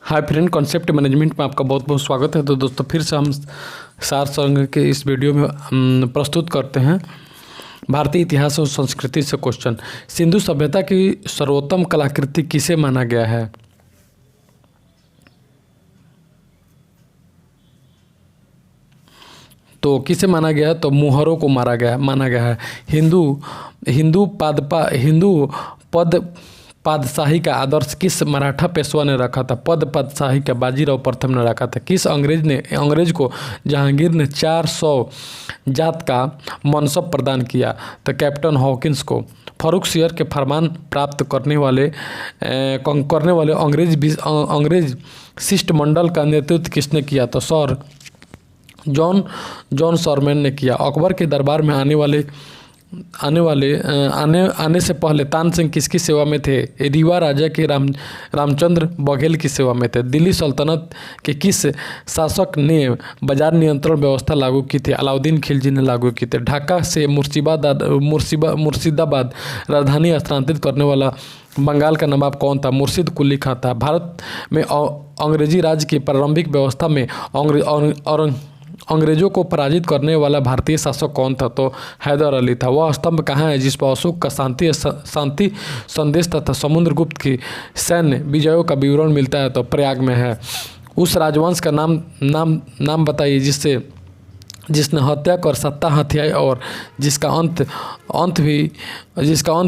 Hi friend, concept management में आपका बहुत बहुत स्वागत है। तो दोस्तों फिर से हम सार संघ के इस वीडियो में प्रस्तुत करते हैं भारतीय इतिहास और संस्कृति से क्वेश्चन। सिंधु सभ्यता की सर्वोत्तम कलाकृति किसे माना गया है? तो किसे माना गया है? तो मुहरों को माना गया है। हिंदू पद पातशाही का आदर्श किस मराठा पेशवा ने रखा था? पद पातशाही का बाजीराव प्रथम ने रखा था। किस अंग्रेज को जहांगीर ने 400 जात का मनसब प्रदान किया? तो कैप्टन हॉकिंस को। फारुखसियर के फरमान प्राप्त करने वाले अंग्रेज शिष्टमंडल का नेतृत्व किसने किया? तो सर जॉन शॉरमैन ने किया। अकबर के दरबार में आने से पहले तानसेन किसकी सेवा में थे? रीवा राजा के रामचंद्र बघेल की सेवा में थे। दिल्ली सल्तनत के किस शासक ने बाजार नियंत्रण व्यवस्था लागू की थी? अलाउद्दीन खिलजी ने लागू की थी। ढाका से मुर्शिदाबाद राजधानी स्थानांतरित करने वाला बंगाल का नवाब कौन था? मुर्शिद कुली खां था। भारत में अंग्रेजी राज की प्रारंभिक व्यवस्था में अंग्रेजों को पराजित करने वाला भारतीय शासक कौन था? तो हैदर अली था। वह स्तंभ कहाँ है जिस पर अशोक का शांति संदेश तथा समुद्रगुप्त की सैन्य विजयों का विवरण मिलता है? तो प्रयाग में है। उस राजवंश का नाम बताइए जिसने हत्या कर सत्ता हथियाई और जिसका अंत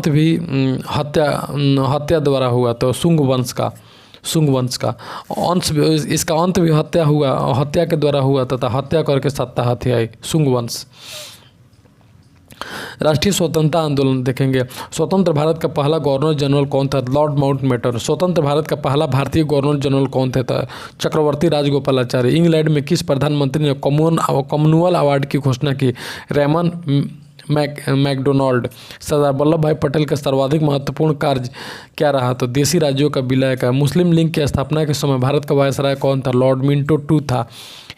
भी हत्या द्वारा हुआ? तो शुंग वंश का इसका अंत भी हत्या के द्वारा हुआ तथा हत्या करके सत्ता हथियाई, शुंग वंश। राष्ट्रीय स्वतंत्रता आंदोलन देखेंगे। स्वतंत्र भारत का पहला गवर्नर जनरल कौन था? Lord Mountbatten. स्वतंत्र भारत का पहला भारतीय गवर्नर जनरल कौन थे? चक्रवर्ती राजगोपालाचारी। इंग्लैंड में किस प्रधानमंत्री ने कॉमनवेल्थ अवार्ड की घोषणा की? Ramon McDonald. सरदार वल्लभ भाई पटेल का सर्वाधिक महत्वपूर्ण कार्य क्या रहा? तो देशी राज्यों का विलय का। मुस्लिम लीग की स्थापना के समय भारत का वायसराय कौन था? लॉर्ड मिंटो टू था।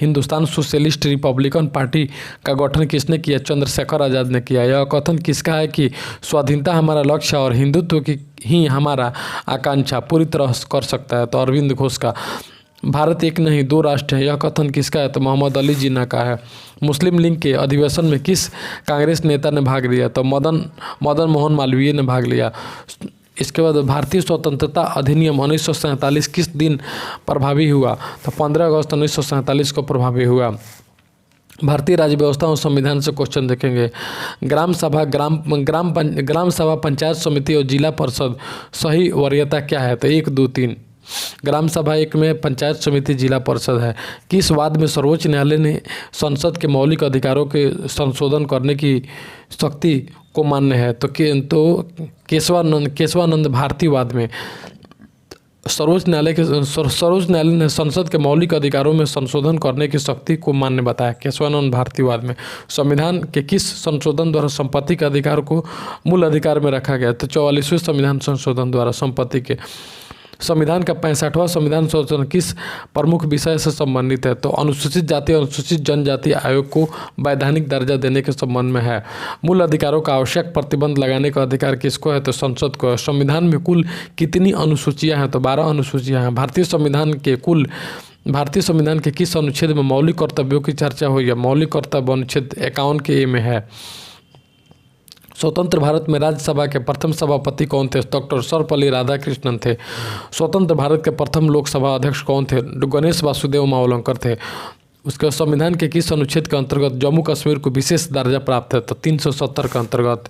हिंदुस्तान सोशलिस्ट रिपब्लिकन पार्टी का गठन किसने किया? चंद्रशेखर आज़ाद ने किया। यह कथन किसका है कि स्वाधीनता हमारा लक्ष्य और हिंदुत्व की ही हमारा आकांक्षा पूरी तरह कर सकता है? तो अरविंद घोष का। भारत एक नहीं दो राष्ट्र है, यह कथन किसका है? तो मोहम्मद अली जिन्ना का है। मुस्लिम लीग के अधिवेशन में किस कांग्रेस नेता ने भाग लिया? तो मदन मोहन मालवीय ने भाग लिया। इसके बाद भारतीय स्वतंत्रता अधिनियम 1947 किस दिन प्रभावी हुआ? तो 15 अगस्त 1947 को प्रभावी हुआ। भारतीय राज्य व्यवस्था और संविधान से क्वेश्चन देखेंगे। ग्राम सभा, पंचायत समिति और जिला परिषद सही वरीयता क्या है? तो 1, 2, 3। ग्राम सभा एक में, पंचायत समिति जिला परिषद है। किस वाद में सर्वोच्च न्यायालय ने संसद के मौलिक अधिकारों के संशोधन करने की शक्ति को मान्य है? तो केशवानंद भारतीवाद में। सर्वोच्च न्यायालय ने संसद के मौलिक अधिकारों में संशोधन करने की शक्ति को मान्य बताया, केशवानंद भारतीवाद में। संविधान के किस संशोधन द्वारा संपत्ति के अधिकार को मूल अधिकार में रखा गया? तो 44वें संविधान संशोधन द्वारा संपत्ति के। संविधान का 65वां संविधान संशोधन किस प्रमुख विषय से संबंधित है? तो अनुसूचित जाति और अनुसूचित जनजाति आयोग को वैधानिक दर्जा देने के संबंध में है। मूल अधिकारों का आवश्यक प्रतिबंध लगाने का अधिकार किसको है? तो संसद को। संविधान में कुल कितनी अनुसूचियां हैं? तो 12 अनुसूचियां हैं। भारतीय संविधान के किस अनुच्छेद में मौलिक कर्तव्यों की चर्चा हुई है? मौलिक कर्तव्य अनुच्छेद 51 के ए में है। स्वतंत्र भारत में राज्यसभा के प्रथम सभापति कौन थे? डॉक्टर सर्वपल्ली राधाकृष्णन थे। स्वतंत्र भारत के प्रथम लोकसभा अध्यक्ष कौन थे? गणेश वासुदेव मावलंकर थे। उसके संविधान के किस अनुच्छेद के अंतर्गत जम्मू कश्मीर को विशेष दर्जा प्राप्त है? तो 370 के अंतर्गत।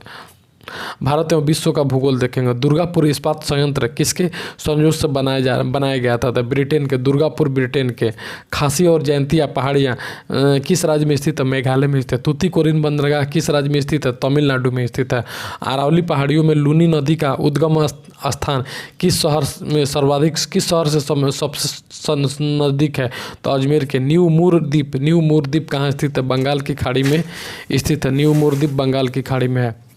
भारत एवं विश्व का भूगोल देखेंगे। दुर्गापुर इस्पात संयंत्र किसके संयोग से बनाया गया था? तो ब्रिटेन के। दुर्गापुर ब्रिटेन के। खासी और जयंतिया पहाड़ियाँ किस राज्य में स्थित है? मेघालय में स्थित है। तूतीकोरिन बंदरगाह किस राज्य में स्थित है? तमिलनाडु में स्थित है। अरावली पहाड़ियों में लूनी नदी का उद्गम स्थान किस शहर से सबसे नज़दीक है? तो अजमेर के। न्यू मूर द्वीप कहाँ स्थित है? बंगाल की खाड़ी में स्थित है। न्यू मूर द्वीप बंगाल की खाड़ी में है।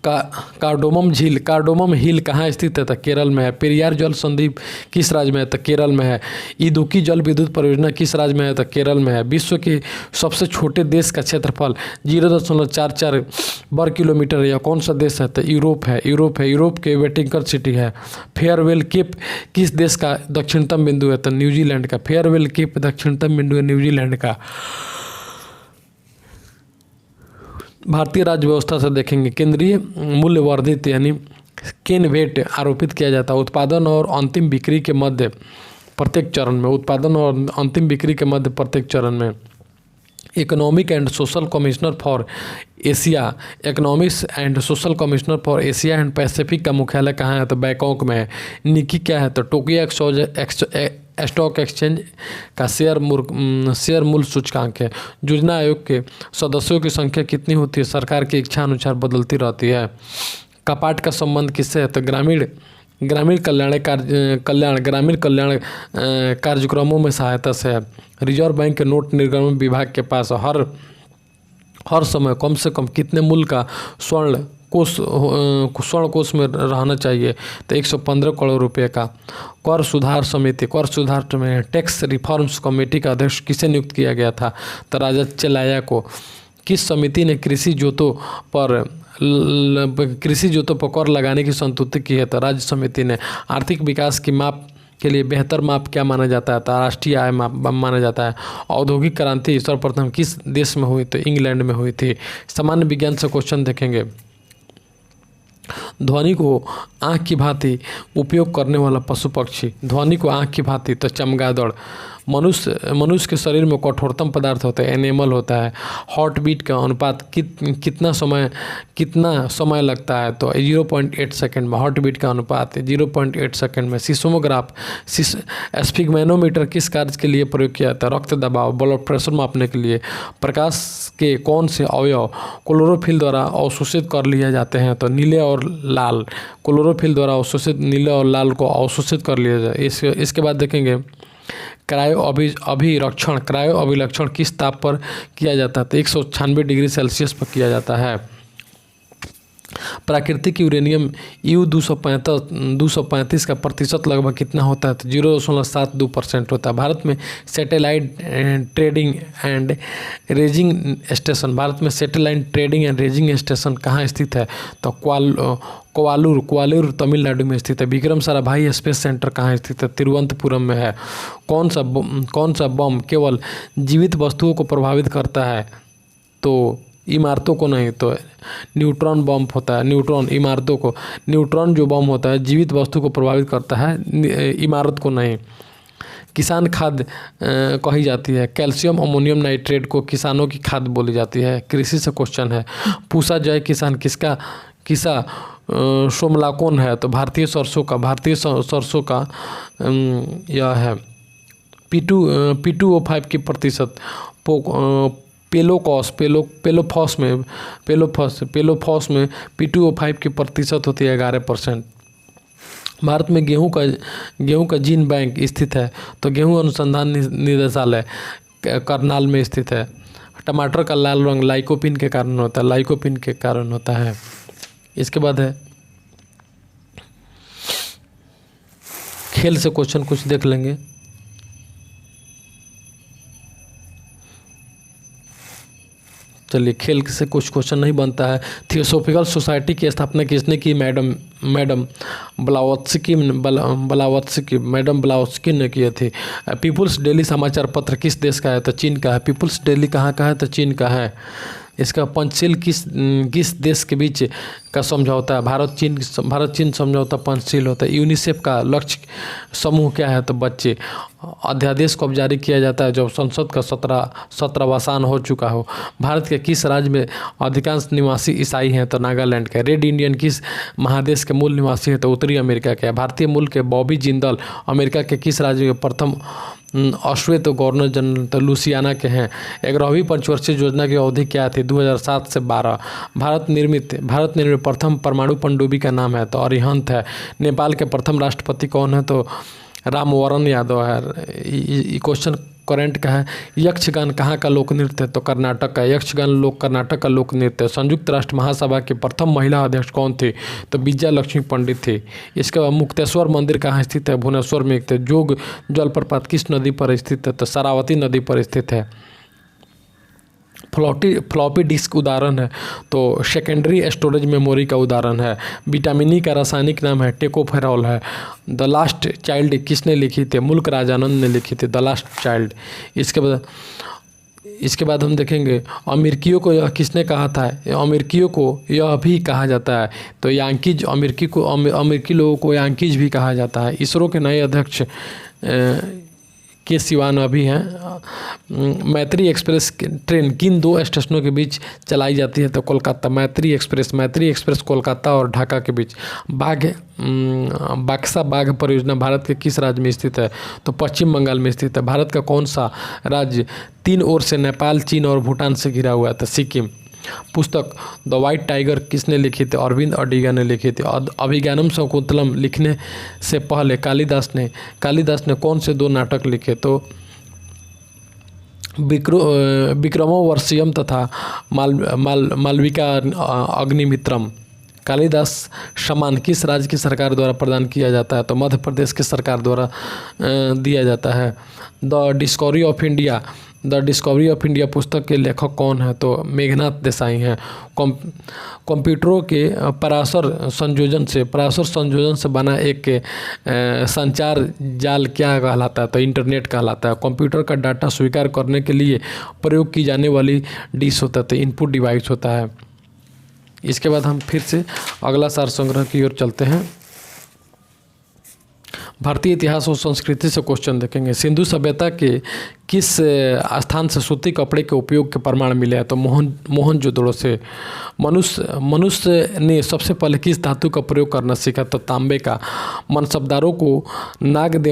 का कार्डोमम हिल कहाँ स्थित है? तो केरल में है। पेरियार जल संधि किस राज्य में है? तो केरल में है। इदुक्की जल विद्युत परियोजना किस राज्य में है? तो केरल में है। विश्व के सबसे छोटे देश का क्षेत्रफल 0.44 वर्ग किलोमीटर है। यह कौन सा देश है? तो यूरोप है। यूरोप के वेटिकन सिटी है। फेयरवेल केप किस देश का दक्षिणतम बिंदु है? तो न्यूजीलैंड का। फेयरवेल केप दक्षिणतम बिंदु है न्यूजीलैंड का। भारतीय राज्य व्यवस्था से देखेंगे, केंद्रीय मूल्य वर्धित यानी केन वेट आरोपित किया जाता है उत्पादन और अंतिम बिक्री के मध्य प्रत्येक चरण में। Economic and social commissioner for Asia and Pacific का मुख्यालय कहाँ है? तो बैंकॉक में है। निकी क्या है? तो टोक्यो स्टॉक एक्सचेंज का शेयर मूल्य सूचकांक है। योजना आयोग के सदस्यों की संख्या कितनी होती है? सरकार की इच्छा अनुसार बदलती रहती है। कपाट का संबंध किससे है? तो ग्रामीण कल्याण कार्यक्रमों में सहायता से है। रिजर्व बैंक के नोट निर्गमन विभाग के पास हर समय कम से कम कितने मूल्य का स्वर्ण कोष में रहना चाहिए? तो 115 करोड़ रुपए का। कर सुधार समिति में टैक्स रिफॉर्म्स कमेटी का अध्यक्ष किसे नियुक्त किया गया था? तो राजा चेलाया को। किस समिति ने कृषि जोतों पर कर लगाने की संतुष्टि की है? तो राज्य समिति ने। आर्थिक विकास की माप के लिए बेहतर माप क्या माना जाता है? तो राष्ट्रीय आय माप माना जाता है। औद्योगिक क्रांति सर्वप्रथम किस देश में हुई? तो इंग्लैंड में हुई थी। सामान्य विज्ञान से क्वेश्चन देखेंगे। ध्वनि को आँख की भांति उपयोग करने वाला पशु पक्षी। ध्वनि को आँख की भांति तो चमगादड़। मनुष्य के शरीर में कठोरतम पदार्थ होता है एनेमल होता है। हार्ट बीट का अनुपात कितना समय लगता है? तो 0.8 सेकंड में। हार्ट बीट का अनुपात 0.8 सेकंड में। सिस्मोग्राफ स्फिग्मेनोमीटर किस कार्य के लिए प्रयोग किया जाता है? रक्त दबाव ब्लड प्रेशर मापने के लिए। प्रकाश के कौन से अवयव क्लोरोफिल द्वारा अवशोषित कर लिए जाते हैं? तो नीले और लाल। क्लोरोफिल द्वारा अवशोषित नीले और लाल को अवशोषित कर लिया जाए। इसके बाद देखेंगे क्रायो अभिलक्षण किस ताप पर किया जाता है? तो 196 डिग्री सेल्सियस पर किया जाता है। प्राकृतिक यूरेनियम U-235 का प्रतिशत लगभग कितना होता है? तो 0.72% होता है। भारत में satellite trading and raising station कहाँ स्थित है? तो कोवालूर तमिलनाडु में स्थित है। विक्रम साराभाई स्पेस सेंटर कहाँ स्थित है? तिरुवनंतपुरम में है। कौन सा बम केवल जीवित वस्तुओं को प्रभावित करता है? तो इमारतों को नहीं। तो न्यूट्रॉन बम होता है। न्यूट्रॉन जो बम होता है जीवित वस्तु को प्रभावित करता है, इमारत को नहीं। किसान खाद कही जाती है। कैल्शियम अमोनियम नाइट्रेट को किसानों की खाद बोली जाती है। कृषि से क्वेश्चन है। पूसा जय किसान किसा सोमलाकोन है? तो भारतीय सरसों का यह है। P2O5 की प्रतिशत पेलोफॉस में P2O5 की प्रतिशत होती है 11%। भारत में गेहूं का जीन बैंक स्थित है। तो गेहूं अनुसंधान निदेशालय करनाल में स्थित है। टमाटर का लाल रंग लाइकोपिन के कारण होता है। इसके बाद है खेल से क्वेश्चन कुछ देख लेंगे। चलिए, खेल से कुछ क्वेश्चन नहीं बनता है। थियोसॉफिकल सोसाइटी की स्थापना किसने की? मैडम ब्लावत्स्की ने की थी। पीपुल्स डेली समाचार पत्र किस देश का है? तो चीन का है। पीपुल्स डेली कहाँ का है? तो चीन का है। इसका पंचशील किस देश के बीच का समझौता है? भारत चीन समझौता पंचशील होता है। यूनिसेफ का लक्ष्य समूह क्या है? तो बच्चे। अध्यादेश कब जारी किया जाता है? जब संसद का सत्रावसान हो चुका हो। भारत के किस राज्य में अधिकांश निवासी ईसाई हैं? तो नागालैंड का। रेड इंडियन किस महादेश के मूल निवासी है? तो उत्तरी अमेरिका के। भारतीय मूल के बॉबी जिंदल अमेरिका के किस राज्य के प्रथम अश्वेत गवर्नर जनरल? तो लुसियाना के हैं। 11वीं पंचवर्षीय योजना की अवधि क्या थी? 2007 से 12। भारत निर्मित प्रथम परमाणु पनडुब्बी का नाम है? तो अरिहंत है। नेपाल के प्रथम राष्ट्रपति कौन है? तो रामवरण यादव है। क्वेश्चन करंट का है। यक्षगान कहाँ का लोक नृत्य है? तो कर्नाटक का। यक्षगान लोक कर्नाटक का लोक नृत्य है। संयुक्त राष्ट्र महासभा की प्रथम महिला अध्यक्ष कौन थे? तो विजया लक्ष्मी पंडित थे। इसके बाद मुक्तेश्वर मंदिर कहाँ स्थित है? भुवनेश्वर में स्थित है। जोग जलप्रपात किस नदी पर स्थित है? तो शरावती नदी पर स्थित है। फ्लॉपी डिस्क उदाहरण है तो सेकेंडरी स्टोरेज मेमोरी का उदाहरण है। विटामिन ई का रासायनिक नाम है टेकोफेरॉल है। द लास्ट चाइल्ड किसने लिखी थी? मुल्क राजानंद ने लिखी थी द लास्ट चाइल्ड। इसके बाद हम देखेंगे अमेरिकियों को यह किसने कहा था? अमेरिकियों को यह भी कहा जाता है तो यांकीज, अमेरिकी लोगों को यांकीज भी कहा जाता है। इसरो के नए अध्यक्ष के सिवान अभी हैं। मैत्री एक्सप्रेस ट्रेन किन दो स्टेशनों के बीच चलाई जाती है? तो कोलकाता। मैत्री एक्सप्रेस कोलकाता और ढाका के बीच। बक्सा बाघ परियोजना भारत के किस राज्य में स्थित है? तो पश्चिम बंगाल में स्थित है। भारत का कौन सा राज्य तीन ओर से नेपाल, चीन और भूटान से घिरा हुआ था? सिक्किम। पुस्तक द वाइट टाइगर किसने लिखी थी? अरविंद अडिगा ने लिखी थी। अभिज्ञानम शकुंतलम लिखने से पहले कालिदास ने कौन से दो नाटक लिखे? तो विक्रमोर्वशीयम तथा मालविका अग्निमित्रम। कालिदास सम्मान किस राज्य की सरकार द्वारा प्रदान किया जाता है? तो मध्य प्रदेश की सरकार द्वारा दिया जाता है। द डिस्कवरी ऑफ इंडिया पुस्तक के लेखक कौन है? तो मेघनाथ देसाई हैं। कंप्यूटरों के पराशर संयोजन से बना एक संचार जाल क्या कहलाता है? तो इंटरनेट कहलाता है। कंप्यूटर का डाटा स्वीकार करने के लिए प्रयोग की जाने वाली डिश होता है तो इनपुट डिवाइस होता है। इसके बाद हम फिर से अगला सार संग्रह की ओर चलते हैं। भारतीय इतिहास और संस्कृति से क्वेश्चन देखेंगे। सिंधु सभ्यता के किस स्थान से सूती कपड़े के उपयोग के प्रमाण मिले हैं? तो मोहनजोदड़ो से। मनुष्य ने सबसे पहले किस धातु का प्रयोग करना सीखा? तो तांबे का। मनसबदारों को नगद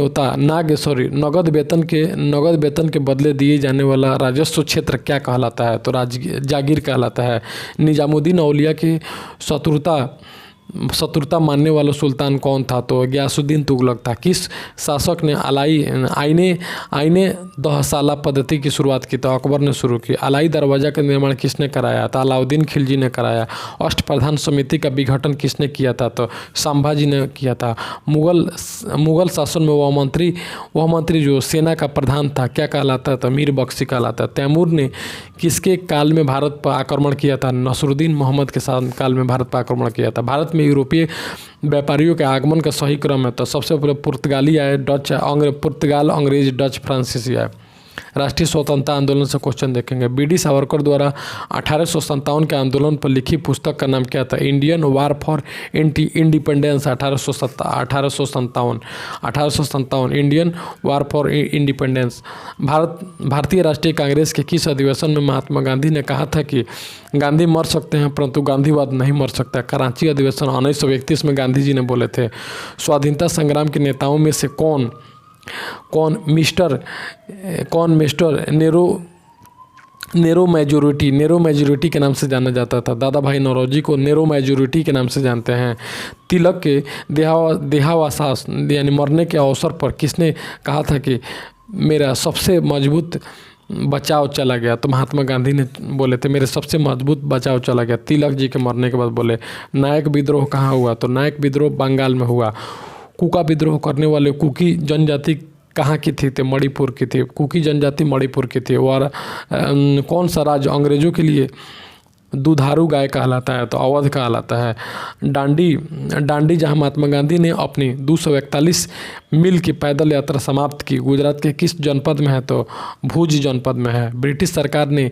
वेतन के बदले दिए जाने वाला राजस्व क्षेत्र क्या कहलाता है? तो जागीर कहलाता है। निजामुद्दीन औलिया के शत्रुता मानने वाला सुल्तान कौन था? तो गयासुद्दीन तुगलक था। किस शासक ने आईने दहसाला पद्धति की शुरुआत की? तो अकबर ने शुरू की। अलाई दरवाज़ा का निर्माण किसने कराया? तो अलाउद्दीन खिलजी ने कराया। अष्टप्रधान समिति का विघटन किसने किया था? तो संभाजी ने किया था। मुगल शासन में वह मंत्री जो सेना का प्रधान था क्या कहलाता है? तो मीर बख्शी कहलाता है। तैमूर ने किसके काल में भारत पर आक्रमण किया था? नसरुद्दीन मोहम्मद के काल में भारत पर आक्रमण किया था। भारत में यूरोपीय व्यापारियों के आगमन का सही क्रम है? तो सबसे पहले पुर्तगाली आए, पुर्तगाल, अंग्रेज, डच, फ्रांसीसी आए। राष्ट्रीय स्वतंत्रता आंदोलन से क्वेश्चन देखेंगे। बी.डी. सावरकर द्वारा 1857 के आंदोलन पर लिखी पुस्तक का नाम क्या था? Indian war for independence. 1857 Indian war for independence. भारतीय राष्ट्रीय कांग्रेस के किस अधिवेशन में महात्मा गांधी ने कहा था कि गांधी मर सकते हैं परंतु गांधीवाद नहीं मर सकता? कराची अधिवेशन 1931 में गांधी जी ने बोले थे। स्वाधीनता संग्राम के नेताओं में से कौन मिस्टर नेरो मेजोरिटी के नाम से जाना जाता था? दादा भाई नौरोजी को नेरो मेजोरिटी के नाम से जानते हैं। तिलक के देहावसास यानी मरने के अवसर पर किसने कहा था कि मेरा सबसे मजबूत बचाव चला गया? तो महात्मा गांधी ने बोले थे मेरे सबसे मजबूत बचाव चला गया। तिलक जी के मरने के बाद बोले। नायक विद्रोह कहाँ हुआ? तो नायक विद्रोह बंगाल में हुआ। कुका विद्रोह करने वाले कुकी जनजाति कहाँ की थी? तो मणिपुर की थी। कुकी जनजाति मणिपुर की थी। और कौन सा राज्य अंग्रेजों के लिए दुधारू गाय कहलाता है? तो अवध कहलाता है। डांडी जहाँ महात्मा गांधी ने अपनी 241 मील की पैदल यात्रा समाप्त की गुजरात के किस जनपद में है? तो भुज जनपद में है। ब्रिटिश सरकार ने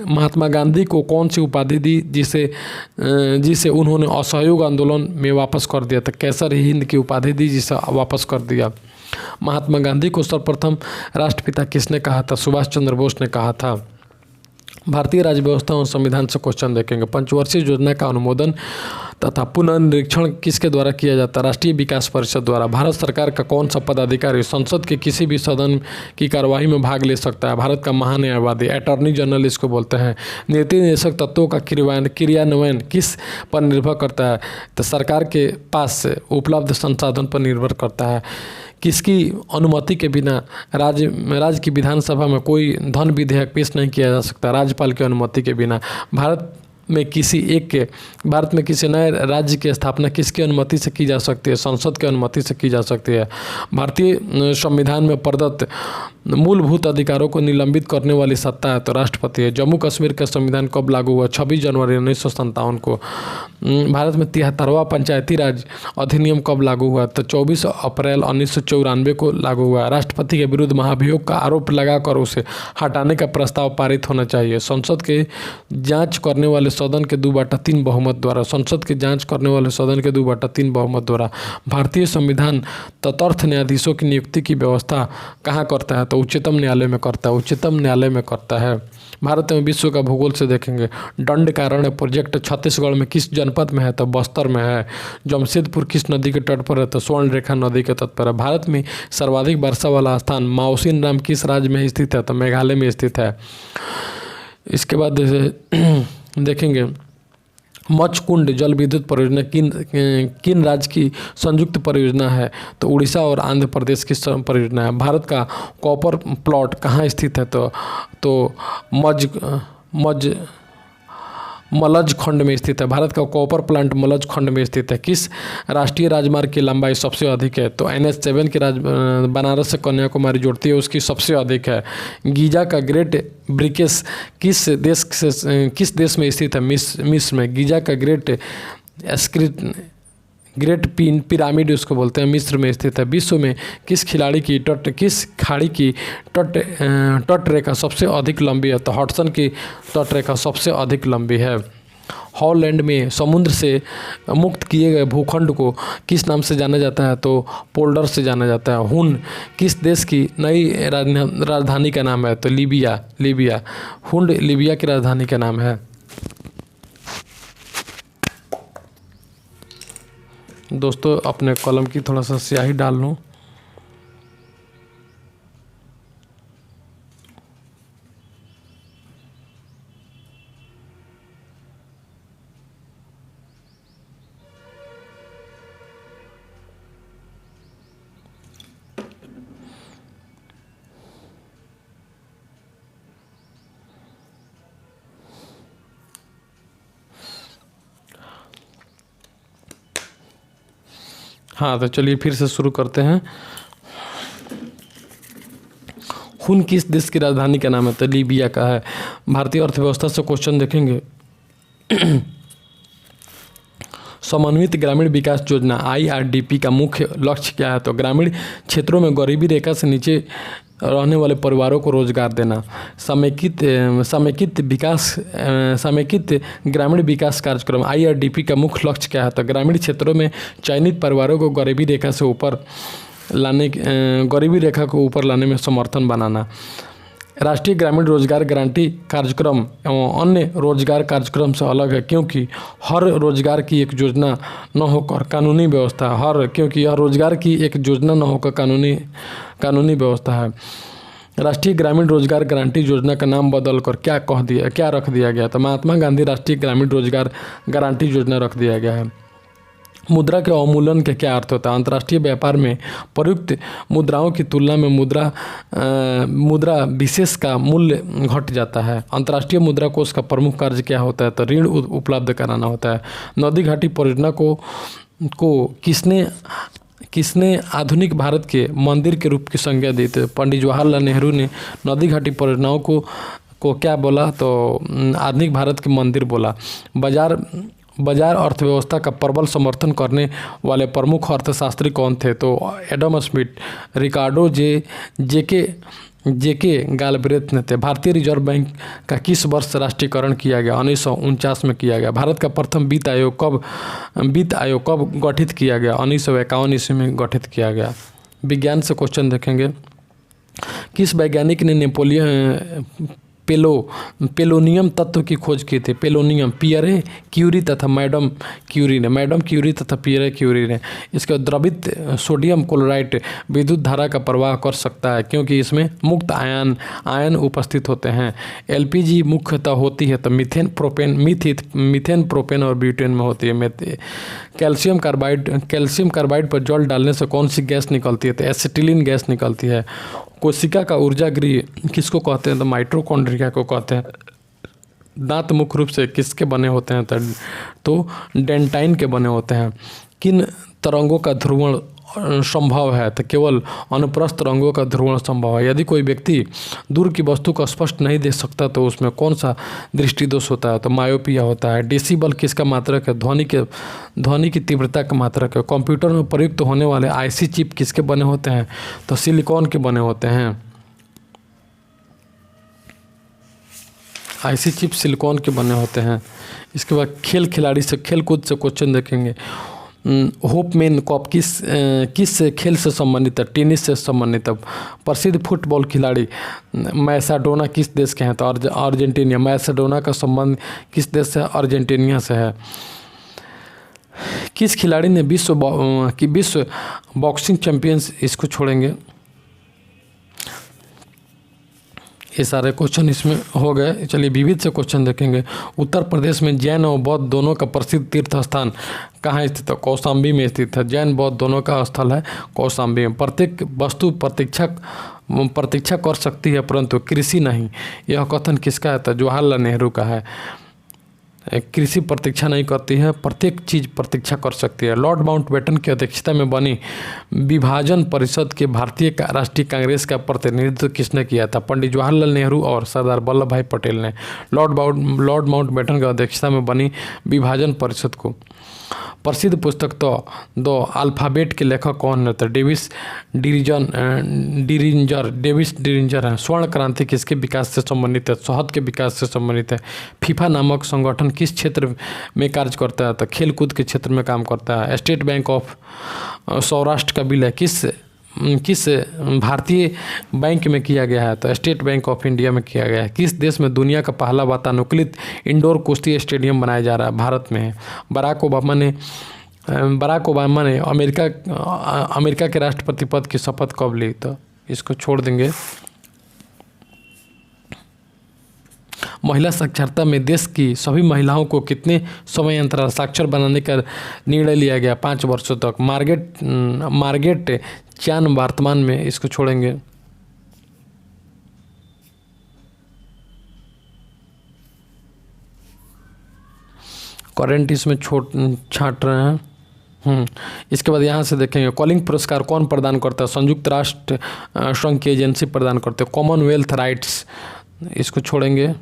महात्मा गांधी को कौन सी उपाधि दी जिसे उन्होंने असहयोग आंदोलन में वापस कर दिया था? कैसर हिंद की उपाधि दी जिसे वापस कर दिया। महात्मा गांधी को सर्वप्रथम राष्ट्रपिता किसने कहा था? सुभाष चंद्र बोस ने कहा था। भारतीय राज्य व्यवस्था और संविधान से क्वेश्चन देखेंगे। पंचवर्षीय योजना का अनुमोदन तथा पुनर्निरीक्षण किसके द्वारा किया जाता है? राष्ट्रीय विकास परिषद द्वारा। भारत सरकार का कौन सा पदाधिकारी संसद के किसी भी सदन की कार्यवाही में भाग ले सकता है? भारत का महान्यायवादी, अटॉर्नी जनरल इसको बोलते हैं। नीति निर्देशक तत्वों का क्रियान्वयन किस पर निर्भर करता है? तो सरकार के पास उपलब्ध संसाधन पर निर्भर करता है। किसकी अनुमति के बिना राज्य की विधानसभा में कोई धन विधेयक पेश नहीं किया जा सकता, राज्यपाल की अनुमति के बिना। भारत में किसी नए राज्य की स्थापना किसकी अनुमति से की जा सकती है, संसद की अनुमति से की जा सकती है। भारतीय संविधान में प्रदत्त मूलभूत अधिकारों को निलंबित करने वाली सत्ता है तो राष्ट्रपति है। जम्मू कश्मीर का संविधान कब लागू हुआ? 26 जनवरी 1957 को। भारत में 73वां पंचायती राज अधिनियम कब लागू हुआ? तो 24 अप्रैल 1994 को लागू हुआ। राष्ट्रपति के विरुद्ध महाभियोग का आरोप लगाकर उसे हटाने का प्रस्ताव पारित होना चाहिए। संसद के जांच करने वाले सदन के 2/3 बहुमत द्वारा। संसद के जांच करने वाले सदन के 2/3 बहुमत द्वारा। भारतीय संविधान तदर्थ न्यायाधीशों की नियुक्ति की व्यवस्था कहाँ करता है? तो उच्चतम न्यायालय में करता है। उच्चतम न्यायालय में करता है। भारत में विश्व का भूगोल से देखेंगे, दंडकारण्य प्रोजेक्ट छत्तीसगढ़ में किस जनपद में है? तो बस्तर में है। जमशेदपुर किस नदी के तट पर है? तो स्वर्ण रेखा नदी के तट पर है। भारत में सर्वाधिक वर्षा वाला स्थान माउसिन राम किस राज्य में स्थित है? तो मेघालय में स्थित है। इसके बाद देखेंगे मचकुंड जल विद्युत परियोजना किन राज्य की संयुक्त परियोजना है? तो उड़ीसा और आंध्र प्रदेश की परियोजना है। भारत का कॉपर प्लॉट कहाँ स्थित है? तो मलज खंड में स्थित है। भारत का कॉपर प्लांट मलज खंड में स्थित है। किस राष्ट्रीय राजमार्ग की लंबाई सबसे अधिक है? तो NH7 की बनारस से कन्याकुमारी जोड़ती है, उसकी सबसे अधिक है। गीजा का ग्रेट ब्रिकेस किस देश में स्थित है? मिस्र में। गीजा का ग्रेट पिरामिड उसको बोलते हैं, मिस्र में स्थित है। विश्व में किस खाड़ी की तट रेखा सबसे अधिक लंबी है? तो हडसन की तट रेखा सबसे अधिक लंबी है। हॉलैंड में समुद्र से मुक्त किए गए भूखंड को किस नाम से जाना जाता है? तो पोल्डर से जाना जाता है। हुन किस देश की नई राजधानी का नाम है? तो लीबिया। हुन लीबिया की राजधानी का नाम है। दोस्तों अपने कलम की थोड़ा सा स्याही डाल लूँ। हाँ तो चलिए फिर से शुरू करते हैं। हुन किस देश की राजधानी का नाम है? तो लीबिया का है। भारतीय अर्थव्यवस्था से क्वेश्चन देखेंगे। समन्वित ग्रामीण विकास योजना IRDP का मुख्य लक्ष्य क्या है? तो ग्रामीण क्षेत्रों में गरीबी रेखा से नीचे रहने वाले परिवारों को रोजगार देना। समेकित ग्रामीण विकास कार्यक्रम IRDP का मुख्य लक्ष्य क्या है? तो ग्रामीण क्षेत्रों में चयनित परिवारों को गरीबी रेखा को ऊपर लाने में समर्थन बनाना। राष्ट्रीय ग्रामीण रोजगार गारंटी कार्यक्रम एवं अन्य रोजगार कार्यक्रम से अलग है क्योंकि हर रोजगार की एक योजना न होकर कानूनी व्यवस्था क्योंकि यह रोजगार की एक योजना न होकर कानूनी व्यवस्था है। राष्ट्रीय ग्रामीण रोजगार गारंटी योजना का नाम बदलकर क्या रख दिया गया? तो महात्मा गांधी राष्ट्रीय ग्रामीण रोजगार गारंटी योजना रख दिया गया है। मुद्रा के अवमूल्यन का क्या अर्थ होता है? अंतर्राष्ट्रीय व्यापार में प्रयुक्त मुद्राओं की तुलना में मुद्रा विशेष का मूल्य घट जाता है। अंतर्राष्ट्रीय मुद्रा कोष का प्रमुख कार्य क्या होता है? तो ऋण उपलब्ध कराना होता है। नदी घाटी परियोजना को किसने आधुनिक भारत के मंदिर के रूप की संज्ञा दी? थी पंडित जवाहरलाल नेहरू ने नदी घाटी परियोजनाओं को क्या बोला? तो आधुनिक भारत के मंदिर बोला। बाजार अर्थव्यवस्था का प्रबल समर्थन करने वाले प्रमुख अर्थशास्त्री कौन थे? तो एडम स्मिथ, रिकार्डो जेके गालब्रेथ ने थे। भारतीय रिजर्व बैंक का किस वर्ष राष्ट्रीयकरण किया गया? 1949 में किया गया। भारत का प्रथम वित्त आयोग कब गठित किया गया? 1951 ईस्वी में गठित किया गया। विज्ञान से क्वेश्चन देखेंगे। किस वैज्ञानिक ने पेलोनियम तत्व की खोज की थी? पेलोनियम पियरे क्यूरी तथा मैडम क्यूरी तथा पियरे क्यूरी ने। इसके द्रवित सोडियम क्लोराइड विद्युत धारा का प्रवाह कर सकता है क्योंकि इसमें मुक्त आयन उपस्थित होते हैं। LPG मुख्यतः होती है तो मीथेन प्रोपेन और ब्यूटेन में होती है। कैल्शियम कार्बाइड पर जल डालने से कौन सी गैस निकलती है? तो एसिटिलीन गैस निकलती है। कोशिका का ऊर्जा गृह किसको कहते हैं? तो माइटोकॉन्ड्रिया को कहते हैं। दांत मुख्य रूप से किसके बने होते हैं? तो डेंटाइन के बने होते हैं। किन तरंगों का ध्रुवण संभव है? तो केवल अनुप्रस्थ तरंगों का ध्रुवण संभव है। यदि कोई व्यक्ति दूर की वस्तु को स्पष्ट नहीं देख सकता तो उसमें कौन सा दृष्टि दोष होता है? तो मायोपिया होता है। डेसिबल किसका मात्रक है? ध्वनि की तीव्रता का मात्रक है। कंप्यूटर में प्रयुक्त होने वाले आईसी चिप किसके बने होते हैं? तो सिलिकॉन के बने होते हैं। आईसी चिप सिलिकॉन के बने होते हैं। इसके बाद खेल कूद से क्वेश्चन देखेंगे। होपमैन कप किस खेल से संबंधित है? टेनिस से संबंधित है। प्रसिद्ध फुटबॉल खिलाड़ी मैसाडोना किस देश के हैं? तो अर्जेंटीना। मैसाडोना का संबंध किस देश से? अर्जेंटीना से है। किस खिलाड़ी ने विश्व बॉक्सिंग चैंपियंस, इसको छोड़ेंगे, ये सारे क्वेश्चन इसमें हो गए। चलिए विविध से क्वेश्चन देखेंगे। उत्तर प्रदेश में जैन और बौद्ध दोनों का प्रसिद्ध तीर्थ स्थान कहाँ स्थित है? कौशाम्बी में स्थित है। जैन बौद्ध दोनों का स्थल है कौशाम्बी में। प्रत्येक वस्तु प्रतीक्षा कर सकती है परंतु कृषि नहीं, यह कथन किसका है? तो जवाहरलाल नेहरू का है। कृषि प्रतीक्षा नहीं करती है, प्रत्येक चीज़ प्रतीक्षा कर सकती है। लॉर्ड माउंटबेटन की अध्यक्षता में बनी विभाजन परिषद के भारतीय राष्ट्रीय कांग्रेस का प्रतिनिधित्व किसने किया था? पंडित जवाहरलाल नेहरू और सरदार वल्लभ भाई पटेल ने। लॉर्ड माउंटबेटन की अध्यक्षता में बनी विभाजन परिषद को। प्रसिद्ध पुस्तक तो दो अल्फ़ाबेट के लेखक कौन है? तो डेविस डिरिंजर हैं। स्वर्ण क्रांति किसके विकास से संबंधित है? शहद के विकास से संबंधित है। फीफा नामक संगठन किस क्षेत्र में कार्य करता है? तो खेलकूद के क्षेत्र में काम करता है। स्टेट बैंक ऑफ सौराष्ट्र का विलय किस भारतीय बैंक में किया गया है? तो स्टेट बैंक ऑफ इंडिया में किया गया है। किस देश में दुनिया का पहला वातानुकूलित इंडोर कुश्ती स्टेडियम बनाया जा रहा है? भारत में है। बराक ओबामा ने अमेरिका के राष्ट्रपति पद की शपथ कब ली? तो इसको छोड़ देंगे। महिला साक्षरता में देश की सभी महिलाओं को कितने समय अंतराल साक्षर बनाने का निर्णय लिया गया? 5 वर्षों तक। मार्गेट चान वर्तमान में, इसको छोड़ेंगे। करेंट इसमें छांट रहे हैं। इसके बाद यहाँ से देखेंगे कॉलिंग पुरस्कार कौन प्रदान करता है? संयुक्त राष्ट्र संघ की एजेंसी प्रदान करते हैं। कॉमनवेल्थ राइट्स, इसको छोड़ेंगे।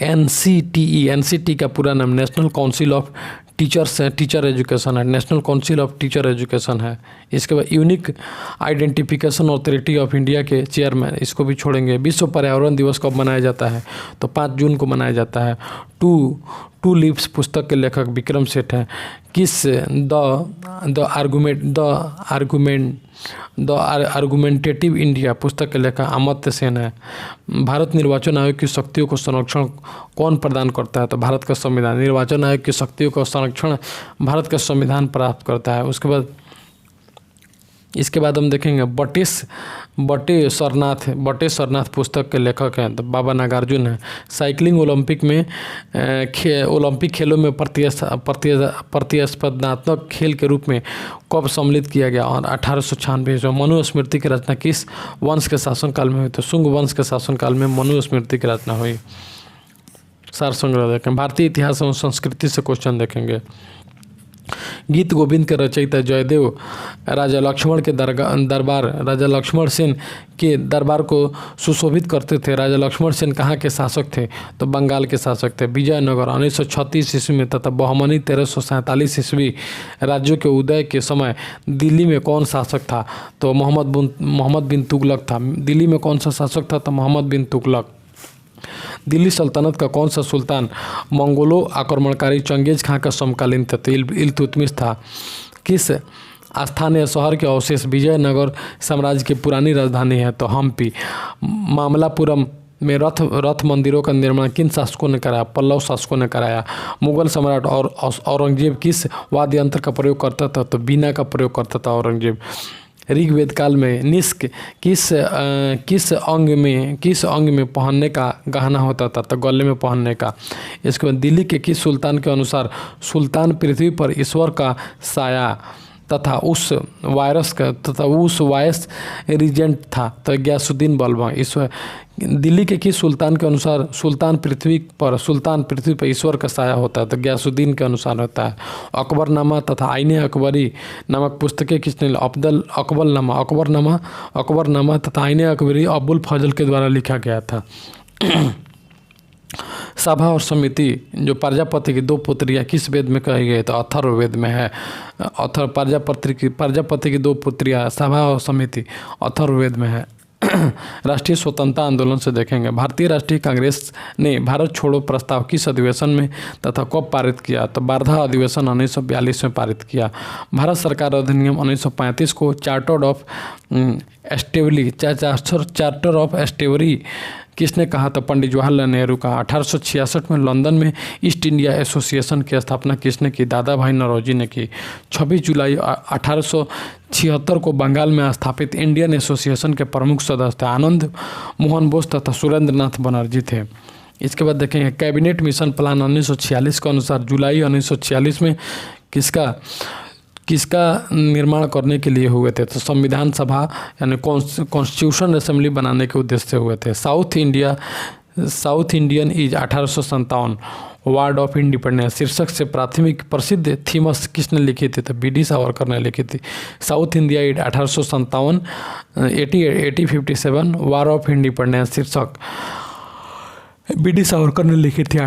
एनसीटी का पूरा नाम National Council of Teacher Education है। National Council of Teacher Education है। इसके बाद Unique Identification Authority of India के चेयरमैन, इसको भी छोड़ेंगे। विश्व पर्यावरण दिवस कब मनाया जाता है? तो 5 जून को मनाया जाता है। टू लीव्स पुस्तक के लेखक विक्रम सेठ हैं। किस द आर्गुमेंटेटिव इंडिया पुस्तक के लेखक अमर्त्य सेन है। भारत निर्वाचन आयोग की शक्तियों को संरक्षण कौन प्रदान करता है? तो भारत का संविधान। निर्वाचन आयोग की शक्तियों का संरक्षण भारत का संविधान प्राप्त करता है। इसके बाद हम देखेंगे बटे सरनाथ पुस्तक के लेखक हैं तो बाबा नागार्जुन हैं। साइकिलिंग ओलंपिक खेलों में प्रतिस्पर्धात्मक खेल के रूप में कब सम्मिलित किया गया? और 1896 में। मनुस्मृति की रचना किस वंश के शासनकाल में हुई? तो शुंग वंश के शासनकाल में मनुस्मृति की रचना हुई। सार संग्रह देखें। भारतीय इतिहास एवं संस्कृति से क्वेश्चन देखेंगे। गीत गोविंद के रचयिता जयदेव राजा लक्ष्मण सेन के दरबार को सुशोभित करते थे। राजा लक्ष्मण सेन कहाँ के शासक थे? तो बंगाल के शासक थे। विजयनगर 1936 ईस्वी में तथा बहमनी 1347 ईस्वी राज्यों के उदय के समय दिल्ली में कौन शासक था? तो मोहम्मद बिन तुगलक था। दिल्ली में कौन सा शासक था? तो मोहम्मद बिन तुगलक। दिल्ली सल्तनत का कौन सा सुल्तान मंगोलों आक्रमणकारी चंगेज खां का समकालीन था? तो इल्तुतमिश था। किस स्थानीय शहर के अवशेष विजयनगर साम्राज्य की पुरानी राजधानी है? तो हम्पी। मामलापुरम में रथ मंदिरों का निर्माण किन शासकों ने कराया? पल्लव शासकों ने कराया। मुगल सम्राट और औरंगजेब किस वाद्य यंत्र का प्रयोग करता था? तो बीना का प्रयोग करता था औरंगजेब। ऋग्वेद काल में निष्क किस अंग में पहनने का गहना होता था, तो गले में पहनने का। इसके बाद दिल्ली के किस सुल्तान के अनुसार सुल्तान पृथ्वी पर ईश्वर का साया तथा उस वायस रीजेंट था, तो गयासुद्दीन बलबन। दिल्ली के किस सुल्तान के अनुसार सुल्तान पृथ्वी पर ईश्वर का साया होता है, तो गयासुद्दीन के अनुसार होता है। अकबरनामा तथा आईने अकबरी नामक पुस्तकें किसने अकबरनामा तथा आईने अकबरी अबुल फजल के द्वारा लिखा गया था। सभा और समिति जो प्रजापति की 2 पुत्रियां किस वेद में कही गई, तो अथर्ववेद में है। प्रजापति की 2 पुत्रियां सभा और समिति अथर्ववेद में है। राष्ट्रीय स्वतंत्रता आंदोलन से देखेंगे, भारतीय राष्ट्रीय कांग्रेस ने भारत छोड़ो प्रस्ताव किस अधिवेशन में तथा कब पारित किया, तो वार्धा अधिवेशन 1942 में पारित किया। भारत सरकार अधिनियम 1935 को चार्टर ऑफ एस्टेवरी किसने कहा, तो पंडित जवाहरलाल नेहरू का। 1866 में लंदन में ईस्ट इंडिया एसोसिएशन की स्थापना किसने की, दादा भाई नौरोजी ने की। 26 जुलाई 1876 को बंगाल में स्थापित इंडियन एसोसिएशन के प्रमुख सदस्य आनंद मोहन बोस तथा सुरेंद्र नाथ बनर्जी थे। इसके बाद देखेंगे कैबिनेट मिशन प्लान 1946 के अनुसार जुलाई 1946 में किसका निर्माण करने के लिए हुए थे, तो संविधान सभा यानी कॉन्स्टिट्यूशन असेंबली बनाने के उद्देश्य से हुए थे। South Indian is 1857 ward of independence शीर्षक से प्राथमिक प्रसिद्ध थीमस किसने लिखी थी, तो बी डी सावरकर ने लिखी थी। South India is 1857 1857 war of independence शीर्षक बी डी सावरकर ने लिखी थी।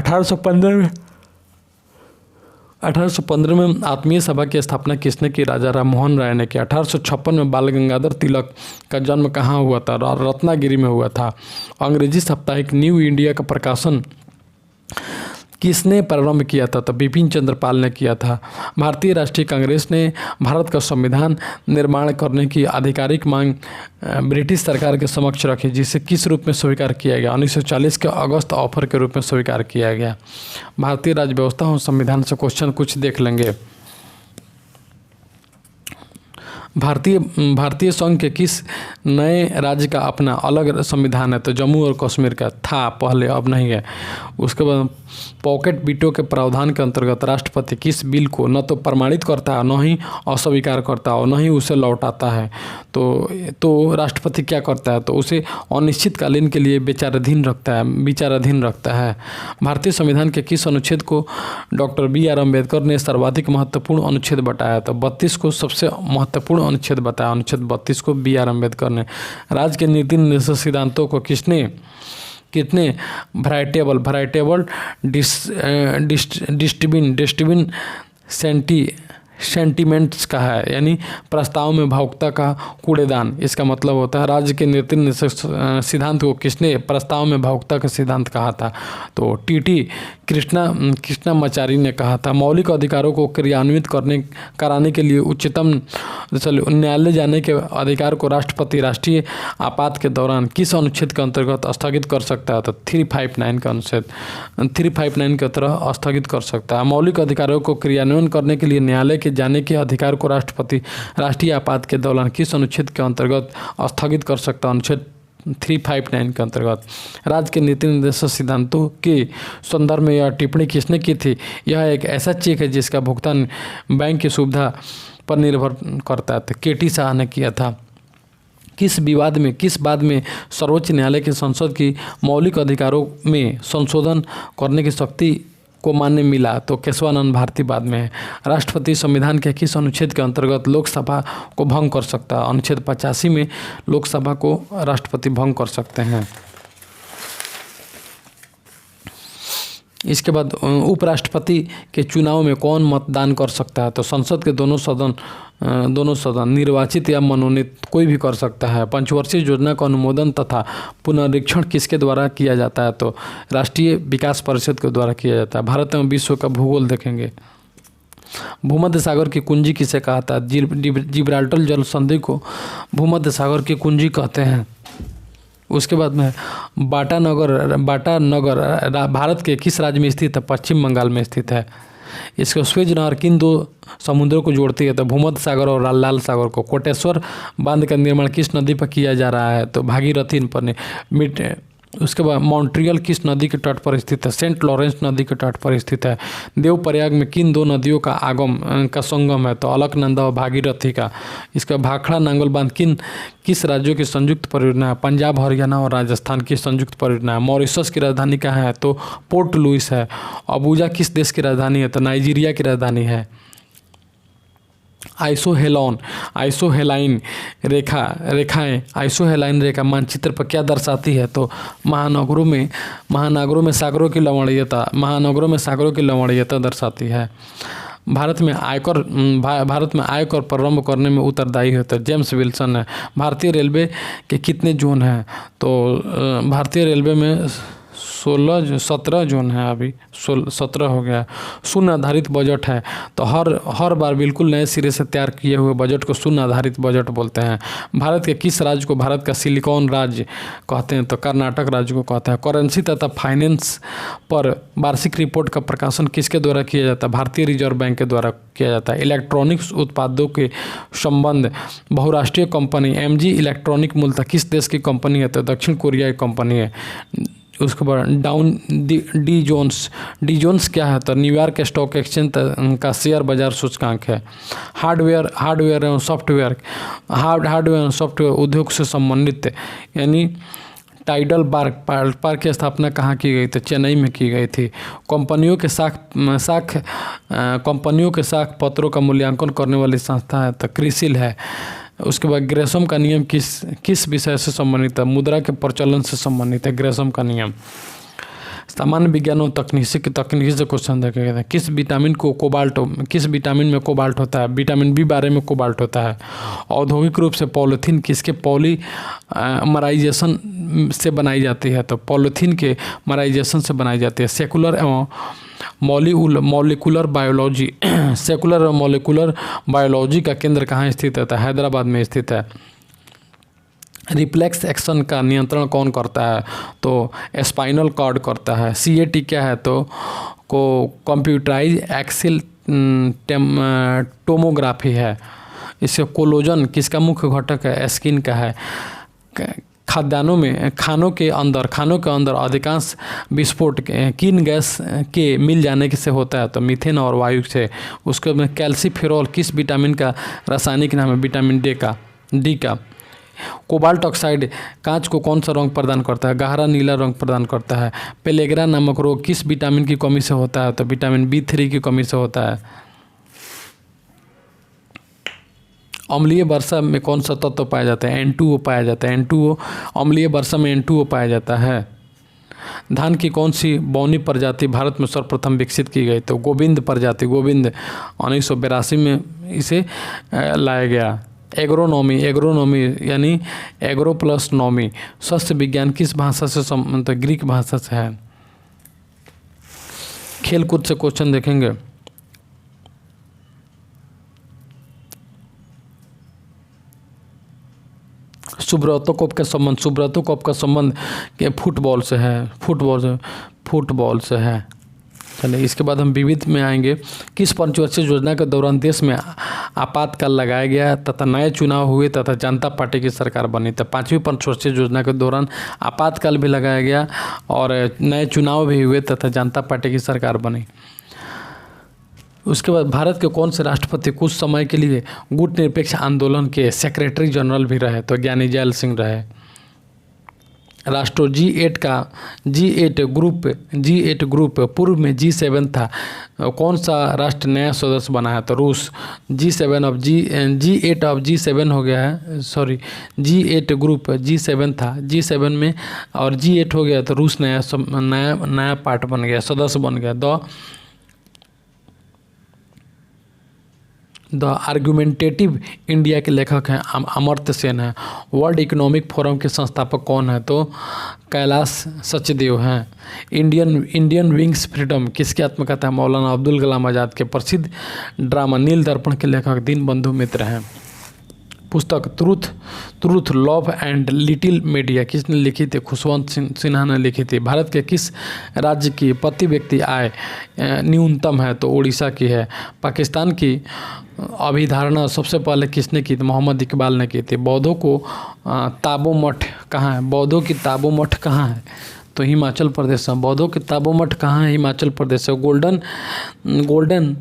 1815 में आत्मीय सभा की स्थापना किसने की, राजा राम मोहन राय ने की। 1856 में बाल गंगाधर तिलक का जन्म कहाँ हुआ था, रत्नागिरी में हुआ था। अंग्रेजी साप्ताहिक न्यू इंडिया का प्रकाशन किसने प्रारंभ किया था, तो बिपिन चंद्र पाल ने किया था। भारतीय राष्ट्रीय कांग्रेस ने भारत का संविधान निर्माण करने की आधिकारिक मांग ब्रिटिश सरकार के समक्ष रखी, जिसे किस रूप में स्वीकार किया गया, 1940 के अगस्त ऑफर के रूप में स्वीकार किया गया। भारतीय राज्य व्यवस्था और संविधान से क्वेश्चन कुछ देख लेंगे। भारतीय संघ के किस नए राज्य का अपना अलग संविधान है, तो जम्मू और कश्मीर का था पहले, अब नहीं है। उसके बाद पॉकेट वीटो के प्रावधान के अंतर्गत राष्ट्रपति किस बिल को न तो प्रमाणित करता है, न ही अस्वीकार करता है और न ही उसे लौटाता है। तो राष्ट्रपति क्या करता है, तो उसे अनिश्चितकालीन के लिए विचाराधीन रखता है। भारतीय संविधान के किस अनुच्छेद को डॉक्टर BR अम्बेडकर ने सर्वाधिक महत्वपूर्ण अनुच्छेद बताया, तो 32 को सबसे महत्वपूर्ण अनुच्छेद बताया। अनुच्छेद 32 को BR अम्बेडकर ने। राज्य के नीति निर्देशक सिद्धांतों को कितने वैरायटेबल डिस्ट्रीब्यूशन सेंटिमेंट्स का है, यानी प्रस्ताव में भावुकता का कूड़ेदान। इसका मतलब होता है राज्य के नीति निर्देशक सिद्धांत को किसने प्रस्ताव में भावुकता का सिद्धांत कहा था, तो TT कृष्णामाचारी ने कहा था। मौलिक अधिकारों को क्रियान्वित कराने के लिए उच्चतम न्यायालय जाने के अधिकार को राष्ट्रपति राष्ट्रीय आपात के दौरान किस अनुच्छेद के अंतर्गत स्थगित कर सकता है, तो 359 का अनुच्छेद 359 के तरह स्थगित कर सकता है। मौलिक अधिकारों को क्रियान्वयन करने के लिए न्यायालय के जाने के अधिकार को राष्ट्रपति राष्ट्रीय आपात के दौरान किस अनुच्छेद के अंतर्गत स्थगित कर सकता है, अनुच्छेद 359 के अंतर्गत। राज्य के नीति निर्देशक सिद्धांतों के संदर्भ में यह टिप्पणी किसने की थी, यह एक ऐसा चेक है जिसका भुगतान बैंक की सुविधा पर निर्भर करता है, तो KT शाह ने किया था। किस बाद में सर्वोच्च न्यायालय के संसद की मौलिक अधिकारों में संशोधन करने की शक्ति को मान्य मिला, तो केशवानंद भारती बाद में है। राष्ट्रपति संविधान के किस अनुच्छेद के अंतर्गत लोकसभा को भंग कर सकता है, अनुच्छेद 85 में लोकसभा को राष्ट्रपति भंग कर सकते हैं। इसके बाद उपराष्ट्रपति के चुनाव में कौन मतदान कर सकता है, तो संसद के दोनों सदन निर्वाचित या मनोनीत कोई भी कर सकता है। पंचवर्षीय योजना का अनुमोदन तथा पुनरीक्षण किसके द्वारा किया जाता है, तो राष्ट्रीय विकास परिषद के द्वारा किया जाता है। भारत एवं विश्व का भूगोल देखेंगे। भूमध्य सागर की कुंजी किसे कहा था, जिब्राल्टर जल संधि को भूमध्य सागर की कुंजी कहते हैं। उसके बाद में बाटा नगर भारत के किस राज्य में स्थित है, पश्चिम बंगाल में स्थित है। इसको स्वेज नहर किन दो समुद्रों को जोड़ती है? तो भूमध्य सागर और लाल सागर को। कोटेश्वर बांध का निर्माण किस नदी पर किया जा रहा है? तो भागीरथी पर। उसके बाद मॉन्ट्रियल किस नदी के तट पर स्थित है? सेंट लॉरेंस नदी के तट पर स्थित है। देवप्रयाग में किन दो नदियों का का संगम है? तो अलकनंदा और भागीरथी का। इसका भाखड़ा नांगल बांध किस राज्यों की संयुक्त परियोजना है? पंजाब, हरियाणा और राजस्थान की संयुक्त परियोजना है। मॉरिशस की राजधानी कहाँ है? तो पोर्ट लुइस है। अबूजा किस देश की राजधानी है? तो नाइजीरिया की राजधानी है। आइसोहेलाइन रेखा मानचित्र पर क्या दर्शाती है? तो महानगरों में सागरों की लवणीयता दर्शाती है। भारत में आयकर प्रारंभ करने में उत्तरदायी होता है जेम्स विल्सन है। भारतीय रेलवे के कितने जोन हैं? तो भारतीय रेलवे में 17 जोन है, अभी 17 हो गया। शून्य आधारित बजट है, तो हर बार बिल्कुल नए सिरे से तैयार किए हुए बजट को शून्य आधारित बजट बोलते हैं। भारत के किस राज्य को भारत का सिलिकॉन राज्य कहते हैं? तो कर्नाटक राज्य को कहते हैं। करेंसी तथा फाइनेंस पर वार्षिक रिपोर्ट का प्रकाशन किसके द्वारा किया जाता है? भारतीय रिजर्व बैंक के द्वारा किया जाता है। इलेक्ट्रॉनिक्स उत्पादों के संबंध बहुराष्ट्रीय कंपनी MG इलेक्ट्रॉनिक मूलतः किस देश की कंपनी है? तो दक्षिण कोरिया की कंपनी है। उसके बाद डी जोन्स क्या है? तो न्यूयॉर्क स्टॉक एक्सचेंज का शेयर बाजार सूचकांक है। हार्डवेयर एवं सॉफ्टवेयर उद्योग से संबंधित यानी टाइडल पार्क की स्थापना कहाँ की गई? तो चेन्नई में की गई थी। कंपनियों के साख पत्रों का मूल्यांकन करने वाली संस्था है तो क्रिसिल है। उसके बाद ग्रेसम का नियम किस विषय से संबंधित है? मुद्रा के प्रचलन से संबंधित है ग्रेसम का नियम। सामान्य विज्ञान और तकनीकी से क्वेश्चन देखेगा। किस विटामिन में कोबाल्ट होता है? विटामिन बी 12 में कोबाल्ट होता है। औद्योगिक रूप से पॉलीथीन किसके पॉलीमराइजेशन से बनाई जाती है? तो पॉलीथीन के मराइजेशन से बनाई जाती है। सेकुलर एवं मॉलिकुलर बायोलॉजी का केंद्र कहाँ स्थित है? तो हैदराबाद में स्थित है। रिफ्लेक्स एक्शन का नियंत्रण कौन करता है? तो स्पाइनल कॉर्ड करता है। CAT क्या है? तो कंप्यूटराइज एक्सियल टोमोग्राफी है। इससे कोलोजन किसका मुख्य घटक है? स्किन का है। खानों के अंदर अधिकांश विस्फोट किन गैस के मिल जाने से होता है? तो मीथेन और वायु से। उसके बाद कैल्सीफेरॉल किस विटामिन का रासायनिक नाम है? विटामिन डी का। कोबाल्ट ऑक्साइड कांच को कौन सा रंग प्रदान करता है? गहरा नीला रंग प्रदान करता है। पेलेग्रा नामक रोग किस विटामिन की कमी से होता है? तो विटामिन B3 की कमी से होता है। अम्लीय वर्षा में कौन सा तत्व पाया जाता है? N2O पाया जाता है। अम्लीय वर्षा में N2O पाया जाता है। धान की कौन सी बौनी प्रजाति भारत में सर्वप्रथम विकसित की गई? तो गोविंद प्रजाति। 1982 में इसे लाया गया। एग्रोनॉमी यानी एग्रो प्लस नॉमी सस्य विज्ञान किस भाषा से तो ग्रीक भाषा से है। खेल कूद से क्वेश्चन देखेंगे। सुब्रतो कोप का संबंध के फुटबॉल से है। चलिए इसके बाद हम विविध में आएंगे। किस पंचवर्षीय योजना के दौरान देश में आपातकाल लगाया गया तथा नए चुनाव हुए तथा जनता पार्टी की सरकार बनी? तो 5वीं पंचवर्षीय योजना के दौरान आपातकाल भी लगाया गया और नए चुनाव भी हुए तथा जनता पार्टी की सरकार बनी। उसके बाद भारत के कौन से राष्ट्रपति कुछ समय के लिए गुट निरपेक्ष आंदोलन के सेक्रेटरी जनरल भी रहे? तो ज्ञानी जैल सिंह रहे। राष्ट्रों G8 ग्रुप पूर्व में G7 था। कौन सा राष्ट्र नया सदस्य बना है? तो रूस। G8 अब G7 हो गया है। G8 ग्रुप G7 था, G7 में और G8 हो गया तो रूस नया पार्ट बन गया, सदस्य बन गया। द आर्गुमेंटेटिव इंडिया के लेखक हैं अमर्त्य सेन है। वर्ल्ड इकोनॉमिक फोरम के संस्थापक कौन है? तो कैलाश सचदेव हैं। इंडियन विंग्स फ्रीडम किसकी आत्मकथा है? मौलाना अब्दुल कलाम आज़ाद के। प्रसिद्ध ड्रामा नील दर्पण के लेखक दीनबंधु मित्र हैं। पुस्तक truth truth love and little media किसने लिखी थी? खुशवंत सिन्हा ने लिखी थी। भारत के किस राज्य की प्रति व्यक्ति आय न्यूनतम है? तो उड़ीसा की है। पाकिस्तान की अभिधारणा सबसे पहले किसने की थी? मोहम्मद इकबाल ने की थी। बौद्धों को ताबो मठ कहाँ है? बौद्धों की ताबो मठ कहाँ है? तो हिमाचल प्रदेश में। बौद्धों के ताबो मठ कहाँ है? हिमाचल प्रदेश है। गोल्डन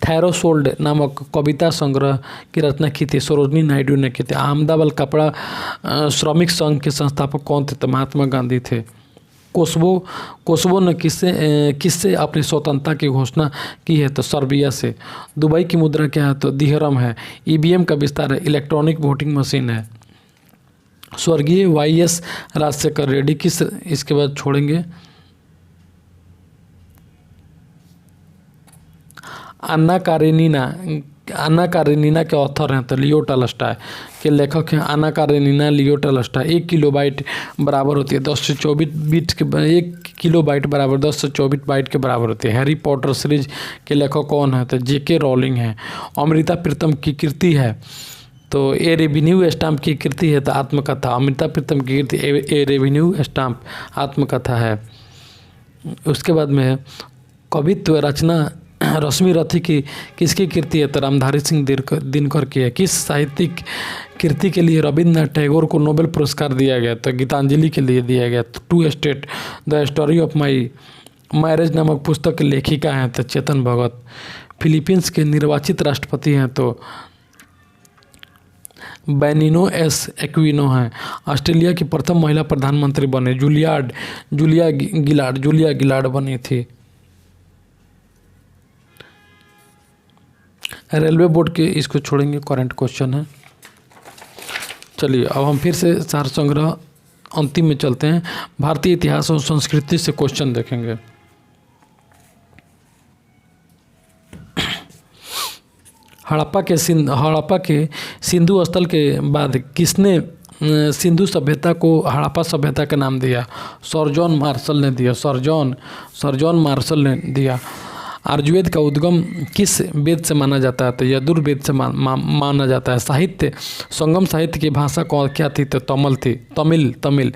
थैरोसोल्ड नामक कविता संग्रह की रचना की थी? सरोजनी नायडू ने की थी। अहमदाबाद कपड़ा श्रमिक संघ के संस्थापक कौन थे? तो महात्मा गांधी थे। कोसोवो ने किससे अपनी स्वतंत्रता की घोषणा की है? तो सर्बिया से। दुबई की मुद्रा क्या है? तो दिहरम है। ईवीएम का विस्तार है। इलेक्ट्रॉनिक वोटिंग मशीन है। स्वर्गीय वाईएस राजशेखर रेड्डी किस इसके बाद छोड़ेंगे? अन्ना कारेनिना के ऑथर हैं? तो लियो टॉल्स्टॉय के लेखक हैं अन्ना कारेनिना, लियो टॉल्स्टॉय। 1 किलोबाइट बराबर होती है 10 से 24 बीट के 1 किलोबाइट बराबर 10 से 24 बाइट के बराबर होती है। हैरी पॉटर सीरीज के लेखक कौन है? तो जेके रॉलिंग है। अमृता प्रीतम की कृति है? तो ए रेवेन्यू स्टाम्प की कृति है? तो आत्मकथा। अमृता प्रीतम की कृति ए रेवेन्यू स्टाम्प आत्मकथा है। उसके बाद में कवित्व रचना रश्मि रथी की किसकी कृति है? तो रामधारी सिंह दिनकर की है। किस साहित्यिक कृति के लिए रविन्द्रनाथ टैगोर को नोबेल पुरस्कार दिया गया? तो गीतांजलि के लिए दिया गया। तो to state the story of my marriage नामक पुस्तक की लेखिका हैं? तो चेतन भगत। फिलीपींस के निर्वाचित राष्ट्रपति हैं? तो बेनिनो एस एक्विनो हैं। ऑस्ट्रेलिया की प्रथम महिला प्रधानमंत्री बने? जूलिया गिलार्ड बनी थी। रेलवे बोर्ड के इसको छोड़ेंगे, करंट क्वेश्चन है। चलिए अब हम फिर से सार संग्रह अंतिम में चलते हैं। भारतीय इतिहास और संस्कृति से क्वेश्चन देखेंगे। हड़प्पा के सिंधु स्थल के बाद किसने सिंधु सभ्यता को हड़प्पा सभ्यता का नाम दिया? सर जॉन मार्शल ने दिया। सर जॉन मार्शल ने दिया। आयुर्वेद का उद्गम किस वेद से माना जाता है? तो यजुर्वेद से माना जाता है। साहित्य संगम साहित्य की भाषा क्या थी? तो तमिल।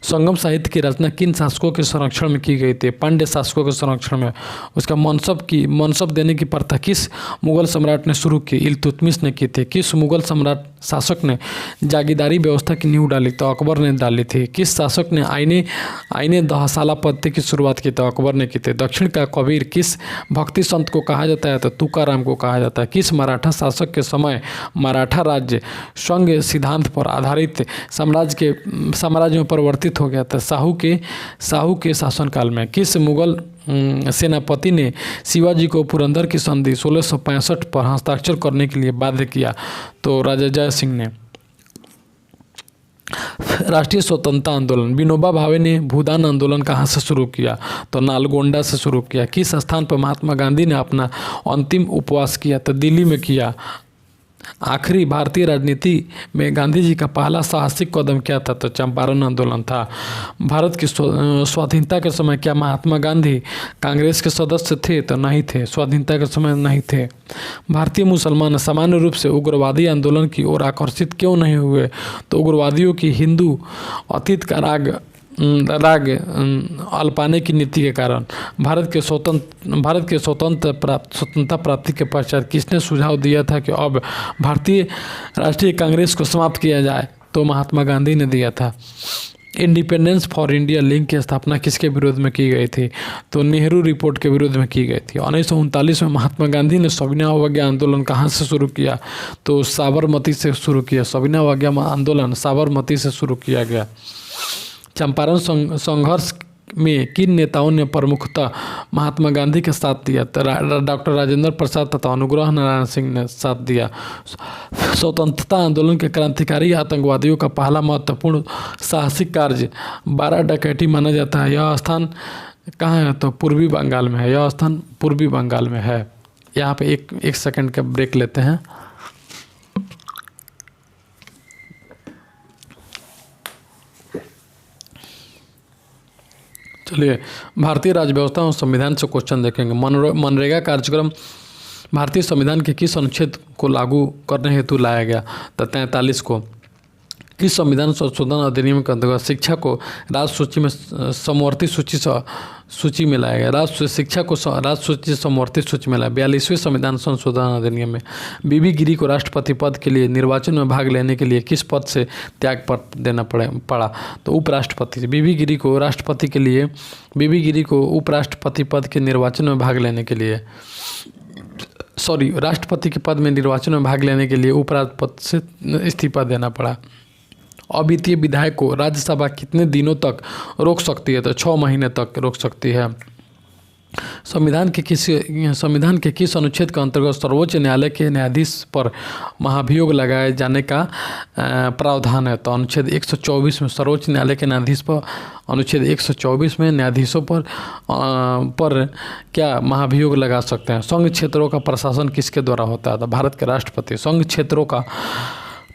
संगम साहित्य की रचना किन शासकों के संरक्षण में की गई थी? पांड्य शासकों के संरक्षण में। उसका मनसब देने की प्रथा किस मुगल सम्राट ने शुरू की? इल्तुतमिश ने की थी। किस मुगल सम्राट शासक ने जागीरदारी व्यवस्था की नींव डाली? तो अकबर ने डाली थी। किस शासक ने आईने दहसाला पद्धति की शुरुआत की? तो अकबर ने की थी। दक्षिण का कबीर किस भक्ति संत को कहा जाता है? तो तुकाराम को कहा जाता है। किस मराठा शासक के समय मराठा राज्य संघ सिद्धांत पर आधारित साम्राज्य में परिवर्तित हो गया था? साहू के शासनकाल में। किस मुगल सेनापति ने शिवाजी को पुरंदर की संधि 1665 पर हस्ताक्षर करने के लिए बाध्य किया? तो राजा जय सिंह ने। राष्ट्रीय स्वतंत्रता आंदोलन विनोबा भावे ने भूदान आंदोलन कहाँ से शुरू किया? तो नालगोंडा से शुरू किया। किस स्थान पर महात्मा गांधी ने अपना अंतिम उपवास किया? तो दिल्ली में किया। आखिरी भारतीय राजनीति में गांधी जी का पहला साहसिक कदम क्या था? तो चंपारण आंदोलन था। भारत की स्वाधीनता के समय क्या महात्मा गांधी कांग्रेस के सदस्य थे? तो नहीं थे, स्वाधीनता के समय नहीं थे। भारतीय मुसलमान सामान्य रूप से उग्रवादी आंदोलन की ओर आकर्षित क्यों नहीं हुए? तो उग्रवादियों की हिंदू अतीत का राग अल्पाने की नीति के कारण। भारत के स्वतंत्रता प्राप्ति के पश्चात किसने सुझाव दिया था कि अब भारतीय राष्ट्रीय कांग्रेस को समाप्त किया जाए? तो महात्मा गांधी ने दिया था। इंडिपेंडेंस फॉर इंडिया लिंक की स्थापना किसके विरोध में की गई थी? तो नेहरू रिपोर्ट के विरोध में की गई थी। 1939 में महात्मा गांधी ने सविनय अवज्ञा आंदोलन कहाँ से शुरू किया? तो साबरमती से शुरू किया। सविनय अवज्ञा आंदोलन साबरमती से शुरू किया गया। चंपारण संघर्ष में किन नेताओं ने प्रमुखता महात्मा गांधी के साथ दिया? तो डॉक्टर राजेंद्र प्रसाद तथा अनुग्रह नारायण सिंह ने साथ दिया। स्वतंत्रता आंदोलन के क्रांतिकारी आतंकवादियों का पहला महत्वपूर्ण साहसिक कार्य 12 डकैती माना जाता है। यह स्थान कहाँ है? तो पूर्वी बंगाल में है। यह स्थान पूर्वी बंगाल में है। यहाँ पे एक सेकंड का ब्रेक लेते हैं। चलिए भारतीय राज्य व्यवस्था और संविधान से क्वेश्चन देखेंगे। मनरेगा कार्यक्रम भारतीय संविधान के किस अनुच्छेद को लागू करने हेतु लाया गया? तो 43 को। किस संविधान संशोधन अधिनियम के अंतर्गत शिक्षा को राज्य सूची में समवर्ती सूची में लाया गया? शिक्षा को राज्य सूची समवर्ती सूची में लाया। 42वें संविधान संशोधन अधिनियम में बीबी गिरी को राष्ट्रपति पद के लिए निर्वाचन में भाग लेने के लिए किस पद से त्याग पत्र देना पड़ा? तो उपराष्ट्रपति। बीबी गिरी को उपराष्ट्रपति पद के निर्वाचन में भाग लेने के लिए राष्ट्रपति के पद में निर्वाचन में भाग लेने के लिए उपराष्ट्रपति से इस्तीफा देना पड़ा। अवित्तीय विधायक को राज्यसभा कितने दिनों तक रोक सकती है? तो 6 महीने तक रोक सकती है। संविधान के किस अनुच्छेद के अंतर्गत सर्वोच्च न्यायालय के न्यायाधीश पर महाभियोग लगाए जाने का प्रावधान है? तो अनुच्छेद 124 में सर्वोच्च न्यायालय के न्यायाधीश पर अनुच्छेद 124 में न्यायाधीशों पर क्या महाभियोग लगा सकते हैं? संघ क्षेत्रों का प्रशासन किसके द्वारा होता है? तो भारत के राष्ट्रपति। संघ क्षेत्रों का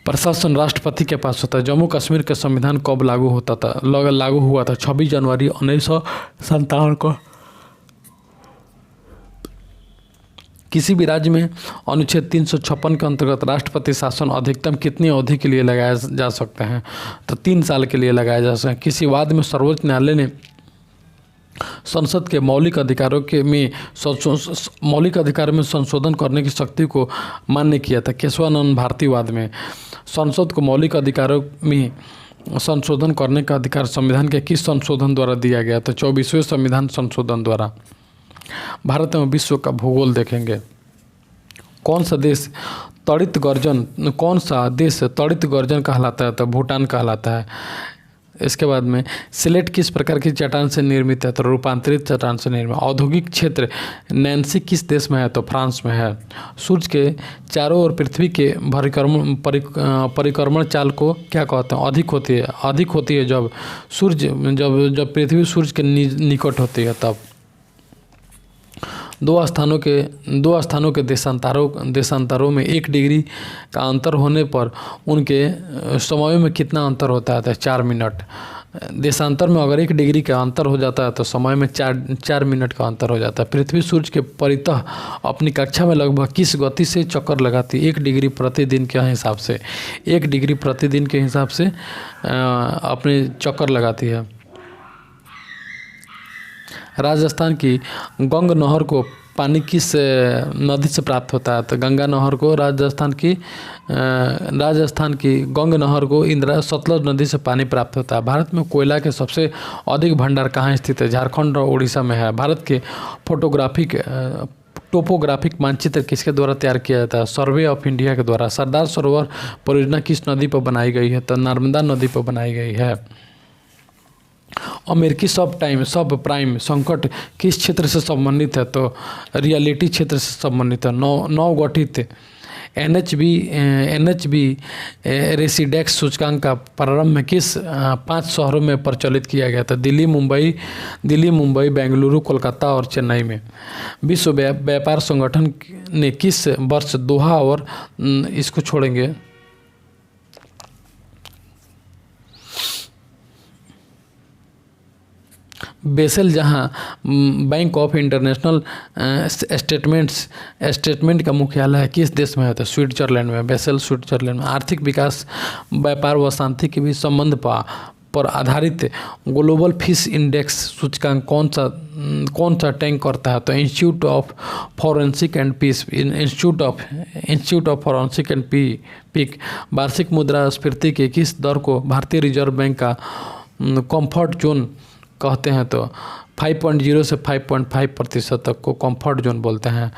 प्रशासन राष्ट्रपति के पास होता है। जम्मू कश्मीर का संविधान कब लागू हुआ था? 26 जनवरी 1957 को। किसी भी राज्य में अनुच्छेद 356 के अंतर्गत राष्ट्रपति शासन अधिकतम कितनी अवधि के लिए लगाया जा सकते हैं? तो 3 साल के लिए लगाया जा सकता है। किसी वाद में सर्वोच्च न्यायालय ने संसद के मौलिक अधिकारों में संशोधन करने की शक्ति को मान्य किया था? केशवानंद भारती वाद में संसद को मौलिक अधिकारों में संशोधन करने का अधिकार संविधान के किस संशोधन द्वारा दिया गया? तो 24वें संविधान संशोधन द्वारा। भारत में विश्व का भूगोल देखेंगे। कौन सा देश त्वरित गर्जन कहलाता है? तो भूटान कहलाता है। इसके बाद में सिलेट किस प्रकार की चट्टान से निर्मित है? तो रूपांतरित चट्टान से निर्मित। औद्योगिक क्षेत्र नैन्सी किस देश में है? तो फ्रांस में है। सूर्य के चारों ओर पृथ्वी के परिक्रमण चाल को क्या कहते हैं? अधिक होती है जब पृथ्वी सूर्य के निकट होती है तब। दो स्थानों के देशांतरों में 1 डिग्री का अंतर होने पर उनके समय में कितना अंतर होता है? तो 4 मिनट। देशांतर में अगर 1 डिग्री का अंतर हो जाता है तो समय में 4 मिनट का अंतर हो जाता है। पृथ्वी सूर्य के परितः अपनी कक्षा में लगभग किस गति से चक्कर लगाती है? 1 डिग्री प्रतिदिन के हिसाब से। 1 डिग्री प्रतिदिन के हिसाब से अपने चक्कर लगाती है। राजस्थान की गंग नहर को पानी किस नदी से प्राप्त होता है? तो गंगा नहर को राजस्थान की गंग नहर को सतलज नदी से पानी प्राप्त होता है। भारत में कोयला के सबसे अधिक भंडार कहाँ स्थित है? झारखंड और उड़ीसा में है। भारत के टोपोग्राफिक मानचित्र किसके द्वारा तैयार किया जाता है? सर्वे ऑफ इंडिया के द्वारा। सरदार सरोवर परियोजना किस नदी पर बनाई गई है? तो नर्मदा नदी पर बनाई गई है। अमेरिकी सब प्राइम संकट किस क्षेत्र से संबंधित है? तो रियलिटी क्षेत्र से संबंधित है। नवगठित NHB रेसिडेक्स सूचकांक का प्रारंभ में किस 5 शहरों में प्रचलित किया गया था? दिल्ली, मुंबई, बेंगलुरु, कोलकाता और चेन्नई में। विश्व व्यापार संगठन ने किस वर्ष दोहा और इसको छोड़ेंगे बेसेल, जहां बैंक ऑफ इंटरनेशनल स्टेटमेंट का मुख्यालय है, किस देश में है? तो स्विट्जरलैंड में। बेसेल स्विट्जरलैंड में। आर्थिक विकास, व्यापार व शांति के बीच संबंध पर आधारित ग्लोबल पीस इंडेक्स सूचकांक कौन सा टैंक करता है? तो institute of forensic and peak. वार्षिक मुद्रास्फीति के किस दर को भारतीय रिजर्व बैंक का कंफर्ट जोन कहते हैं? तो 5.0 से 5.5% तक को कंफर्ट जोन बोलते हैं।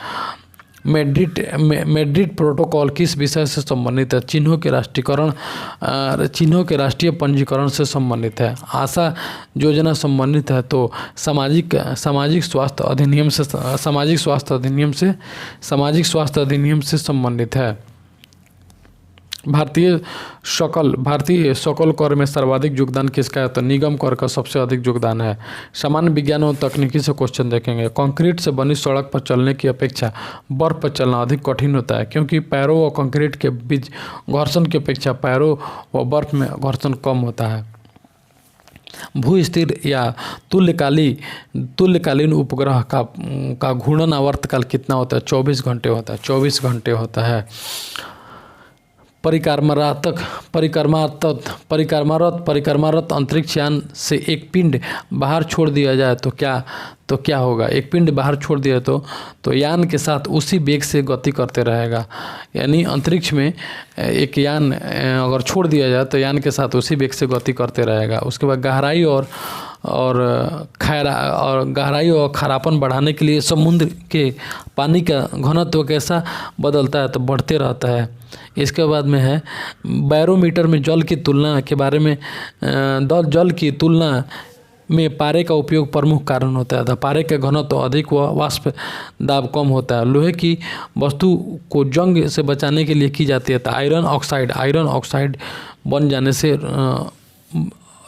मैड्रिड प्रोटोकॉल किस विषय से संबंधित है? चिन्हों के राष्ट्रीय पंजीकरण से संबंधित है। आशा योजना संबंधित है तो सामाजिक स्वास्थ्य अधिनियम से संबंधित है। भारतीय सकल कर में सर्वाधिक योगदान किसका है? तो निगम कर का सबसे अधिक योगदान है। सामान्य विज्ञान और तकनीकी से क्वेश्चन देखेंगे। कंक्रीट से बनी सड़क पर चलने की अपेक्षा बर्फ पर चलना अधिक कठिन होता है क्योंकि पैरों और कंक्रीट के बीच घर्षण की अपेक्षा पैरों व बर्फ में घर्षण कम होता है। भू स्थिर या तुल्यकालीन उपग्रह का घूर्णन आवर्तकाल कितना होता है? 24 घंटे होता है। 24 घंटे होता है। परिक्रमारत अंतरिक्ष यान से एक पिंड बाहर छोड़ दिया जाए तो क्या होगा? एक पिंड बाहर छोड़ दिया तो यान के साथ उसी वेग से गति करते रहेगा। यानी अंतरिक्ष में एक यान अगर छोड़ दिया जाए तो यान के साथ उसी वेग से गति करते रहेगा। उसके बाद गहराई और खारापन बढ़ाने के लिए समुद्र के पानी का घनत्व कैसा बदलता है? तो बढ़ते रहता है। इसके बाद में है बैरोमीटर में जल की तुलना के बारे में, जल की तुलना में पारे का उपयोग प्रमुख कारण होता है। पारे का घनत्व अधिक व वाष्प दाब कम होता है। लोहे की वस्तु को जंग से बचाने के लिए की जाती है। तो आयरन ऑक्साइड बन जाने से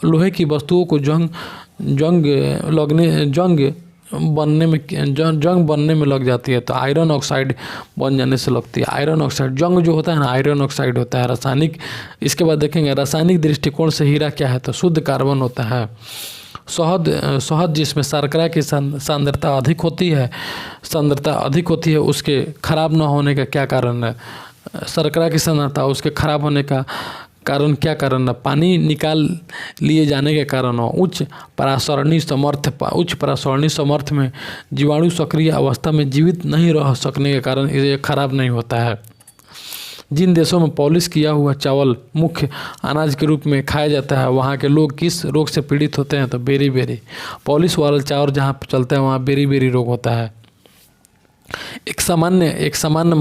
लोहे की वस्तुओं को जंग बनने में लग जाती है। तो आयरन ऑक्साइड बन जाने से लगती है। आयरन ऑक्साइड जंग जो होता है ना, आयरन ऑक्साइड होता है। रासायनिक, इसके बाद देखेंगे रासायनिक दृष्टिकोण से हीरा क्या है? तो शुद्ध कार्बन होता है। शहद जिसमें शर्करा की सांद्रता अधिक होती है उसके खराब न होने का क्या कारण है? शर्करा की सांद्रता उसके खराब होने का कारण क्या कारण है? पानी निकाल लिए जाने के कारण हो। उच्च परासरणी समर्थ में जीवाणु सक्रिय अवस्था में जीवित नहीं रह सकने के कारण ये खराब नहीं होता है। जिन देशों में पॉलिश किया हुआ चावल मुख्य अनाज के रूप में खाया जाता है वहाँ के लोग किस रोग से पीड़ित होते हैं? तो बेरी पॉलिश वाला चावल जहाँ चलता है वहाँ बेरी रोग होता है। एक सामान्य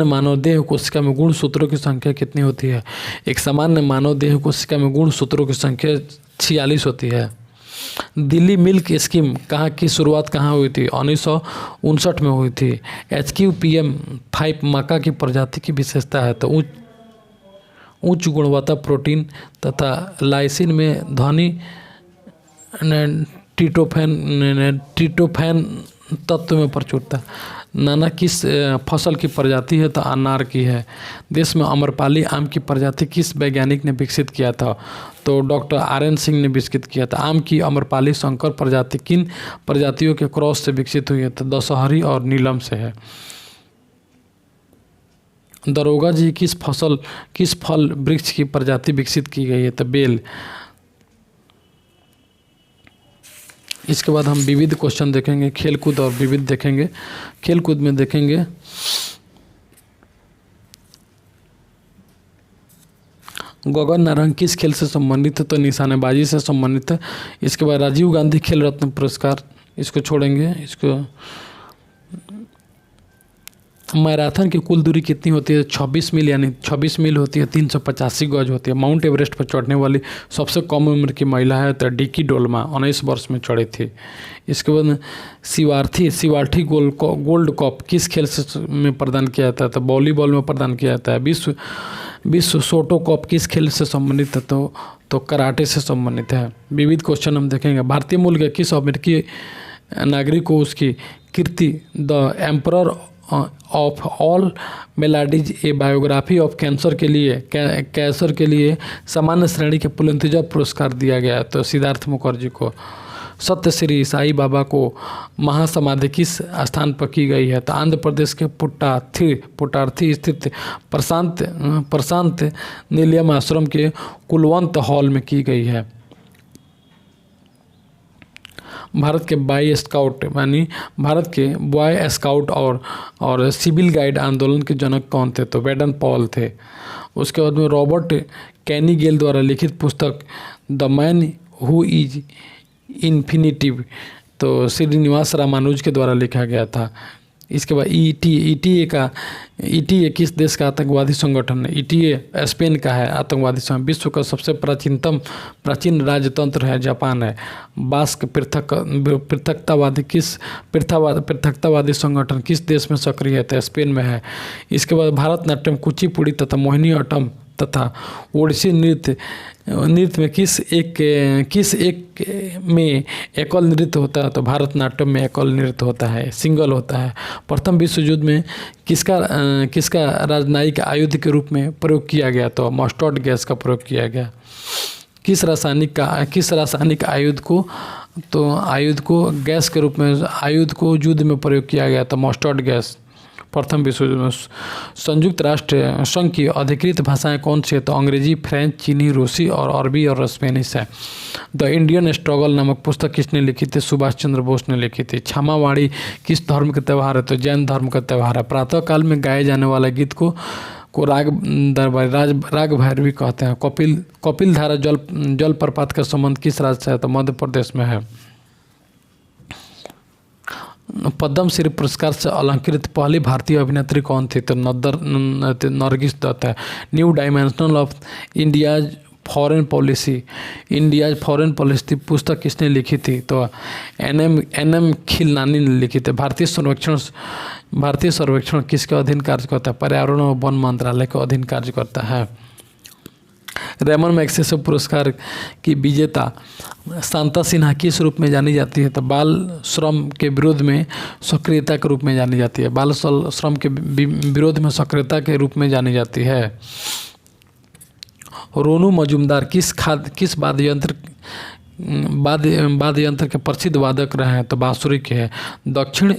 मानव देह कोशिका में गुण सूत्रों की संख्या कितनी होती है? एक सामान्य मानव देह कोशिका में गुण सूत्रों की संख्या 46 होती है। दिल्ली मिल्क स्कीम की शुरुआत कहाँ हुई थी? 1959 में हुई थी। HQPM5 मक्का की प्रजाति की विशेषता है। तो उच्च गुणवत्ता प्रोटीन तथा लाइसिन में ध्वनि ट्रिप्टोफैन तत्व में प्रचुरता। नाना किस फसल की प्रजाति है? तो अनार की है। देश में अम्रपाली आम की प्रजाति किस वैज्ञानिक ने विकसित किया था? तो डॉक्टर RN सिंह ने विकसित किया था। आम की अम्रपाली संकर प्रजाति किन प्रजातियों के क्रॉस से विकसित हुई है? तो दशहरी और नीलम से है। दरोगा जी किस फल वृक्ष की प्रजाति विकसित की गई है? तो बेल। इसके बाद हम विविध क्वेश्चन देखेंगे, खेलकूद और विविध देखेंगे। खेलकूद में देखेंगे गगन नारंग किस खेल से संबंधित है? तो निशानेबाजी से संबंधित है। इसके बाद राजीव गांधी खेल रत्न पुरस्कार, इसको छोड़ेंगे। इसको मैराथन की कुल दूरी कितनी होती है? 26 मील, यानी 26 मील होती है। 385 गज होती है। माउंट एवरेस्ट पर चढ़ने वाली सबसे कम उम्र की महिला है तो डिकी डोल्मा 19 वर्ष में चढ़ी थी। इसके बाद शिवार्थी गोल्ड कप किस खेल से में प्रदान किया जाता है? तो वॉलीबॉल में प्रदान किया जाता है। विश्व सोटो कप किस खेल से संबंधित है? तो कराटे से संबंधित है। विविध क्वेश्चन हम देखेंगे। भारतीय मूल के किस अमेरिकी नागरिक को उसकी कीर्ति the Emperor of All Maladies a Biography of Cancer के लिए सामान्य श्रेणी के पुलित्जर पुरस्कार दिया गया? तो सिद्धार्थ मुखर्जी को। सत्य श्री साई बाबा को महासमाधि किस स्थान पर की गई है? तो आंध्र प्रदेश के पुट्टार्थी स्थित प्रशांत निलयम आश्रम के कुलवंत हॉल में की गई है। भारत के भारत के बॉय स्काउट और सिविल गाइड आंदोलन के जनक कौन थे? तो वेडन पॉल थे। उसके बाद में रॉबर्ट कैनिगेल द्वारा लिखित पुस्तक the man who is infinitive तो श्रीनिवास रामानुज के द्वारा लिखा गया था। इसके बाद ईटीए किस देश का आतंकवादी संगठन है? ईटीए स्पेन का है आतंकवादी संगठन। विश्व का सबसे प्राचीन राजतंत्र है जापान है। बास्क पृथकतावादी संगठन किस देश में सक्रिय है? तो स्पेन में है। इसके बाद भारतनाट्यम, कुचिपुड़ी तथा मोहिनीअट्टम तथा ओडिसी नृत्य में किस एक में एकल नृत्य होता है? तो भारतनाट्यम में एकल नृत्य होता है, सिंगल होता है। प्रथम विश्व युद्ध में किसका राजनयिक आयुध के रूप में प्रयोग किया गया? तो मस्टर्ड गैस का प्रयोग किया गया। किस रासायनिक आयुध को, तो आयुध को गैस के रूप में, आयुध को युद्ध में प्रयोग किया गया था, मस्टर्ड गैस प्रथम विश्व युद्ध में। संयुक्त राष्ट्र संघ की अधिकृत भाषाएं कौन सी है, तो अंग्रेजी, फ्रेंच, चीनी, रूसी और अरबी और स्पेनिश है। द इंडियन स्ट्रगल नामक पुस्तक किसने लिखी थी, सुभाष चंद्र बोस ने लिखी थी। क्षमावाणी किस धर्म का त्यौहार है, तो जैन धर्म का त्यौहार है। प्रातः काल में गाए जाने वाला गीत को राग दरबारी राग भैरवी कहते हैं। कपिल धारा जलप्रपात का संबंध किस राज्य से है, तो मध्य प्रदेश में है। पद्मश्री पुरस्कार से अलंकृत पहली भारतीय अभिनेत्री कौन थी, तो नरगिस दत्त है। New dimensional of India's foreign policy पुस्तक किसने लिखी थी, तो एन एम खिलनानी ने लिखी थी। भारतीय सर्वेक्षण किसके अधीन कार्य करता है, पर्यावरण और वन मंत्रालय के अधीन कार्य करता है। रेमन मैग्सेसे पुरस्कार की विजेता शांता सिन्हा किस रूप में जानी जाती है, तो बाल श्रम के विरोध में सक्रियता के रूप में जानी जाती है। बाल श्रम के विरोध में सक्रियता के रूप में जानी जाती है। रोनू मजूमदार किस वाद्य यंत्र के प्रसिद्ध वादक रहे हैं, तो बांसुरी के हैं। दक्षिण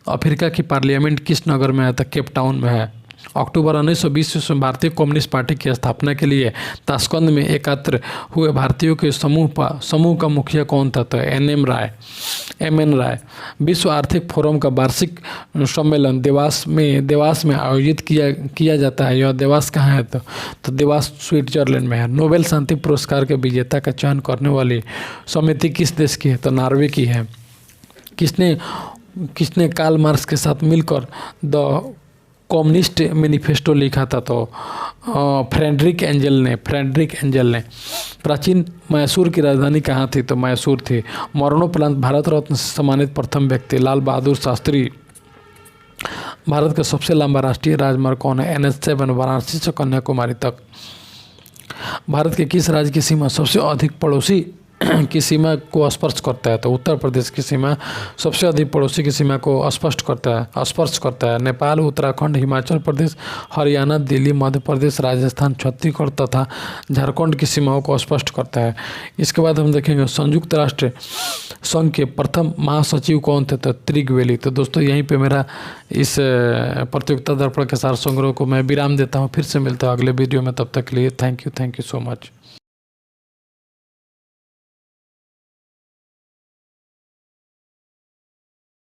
अफ्रीका की पार्लियामेंट किस नगर में है, तो केप टाउन में है। अक्टूबर 1920 में भारतीय कम्युनिस्ट पार्टी की स्थापना के लिए ताशकंद में एकत्र हुए भारतीयों के समूह का मुखिया कौन था, तो एम एन राय। विश्व आर्थिक फोरम का वार्षिक सम्मेलन देवास में आयोजित किया जाता है। यह देवास कहाँ है, तो देवास स्विट्जरलैंड में है। नोबेल शांति पुरस्कार के विजेता का चयन करने वाली समिति किस देश की है, तो नॉर्वे की है। किसने कार्ल मार्क्स के साथ मिलकर द कम्युनिस्ट मैनिफेस्टो लिखा था, तो फ्रेडरिक एंजल ने। प्राचीन मैसूर की राजधानी कहाँ थी, तो मैसूर थी। मरणोपरांत भारत रत्न से सम्मानित प्रथम व्यक्ति लाल बहादुर शास्त्री। भारत का सबसे लंबा राष्ट्रीय राजमार्ग कौन है, NH7 वाराणसी से कन्याकुमारी तक। भारत के किस राज्य की सीमा सबसे अधिक पड़ोसी की सीमा को स्पर्श करता है, तो उत्तर प्रदेश की सीमा सबसे अधिक पड़ोसी की सीमा को स्पर्श करता है। नेपाल, उत्तराखंड, हिमाचल प्रदेश, हरियाणा, दिल्ली, मध्य प्रदेश, राजस्थान, छत्तीसगढ़ तथा झारखंड की सीमाओं को स्पष्ट करता है। इसके बाद हम देखेंगे संयुक्त राष्ट्र संघ के प्रथम महासचिव कौन थे, तो त्रिगवेली। तो दोस्तों यहीं पे मेरा इस प्रतियोगिता दर्पण के सार संग्रह को मैं विराम देता हूँ। फिर से मिलता हूँ अगले वीडियो में, तब तक के लिए थैंक यू सो मच।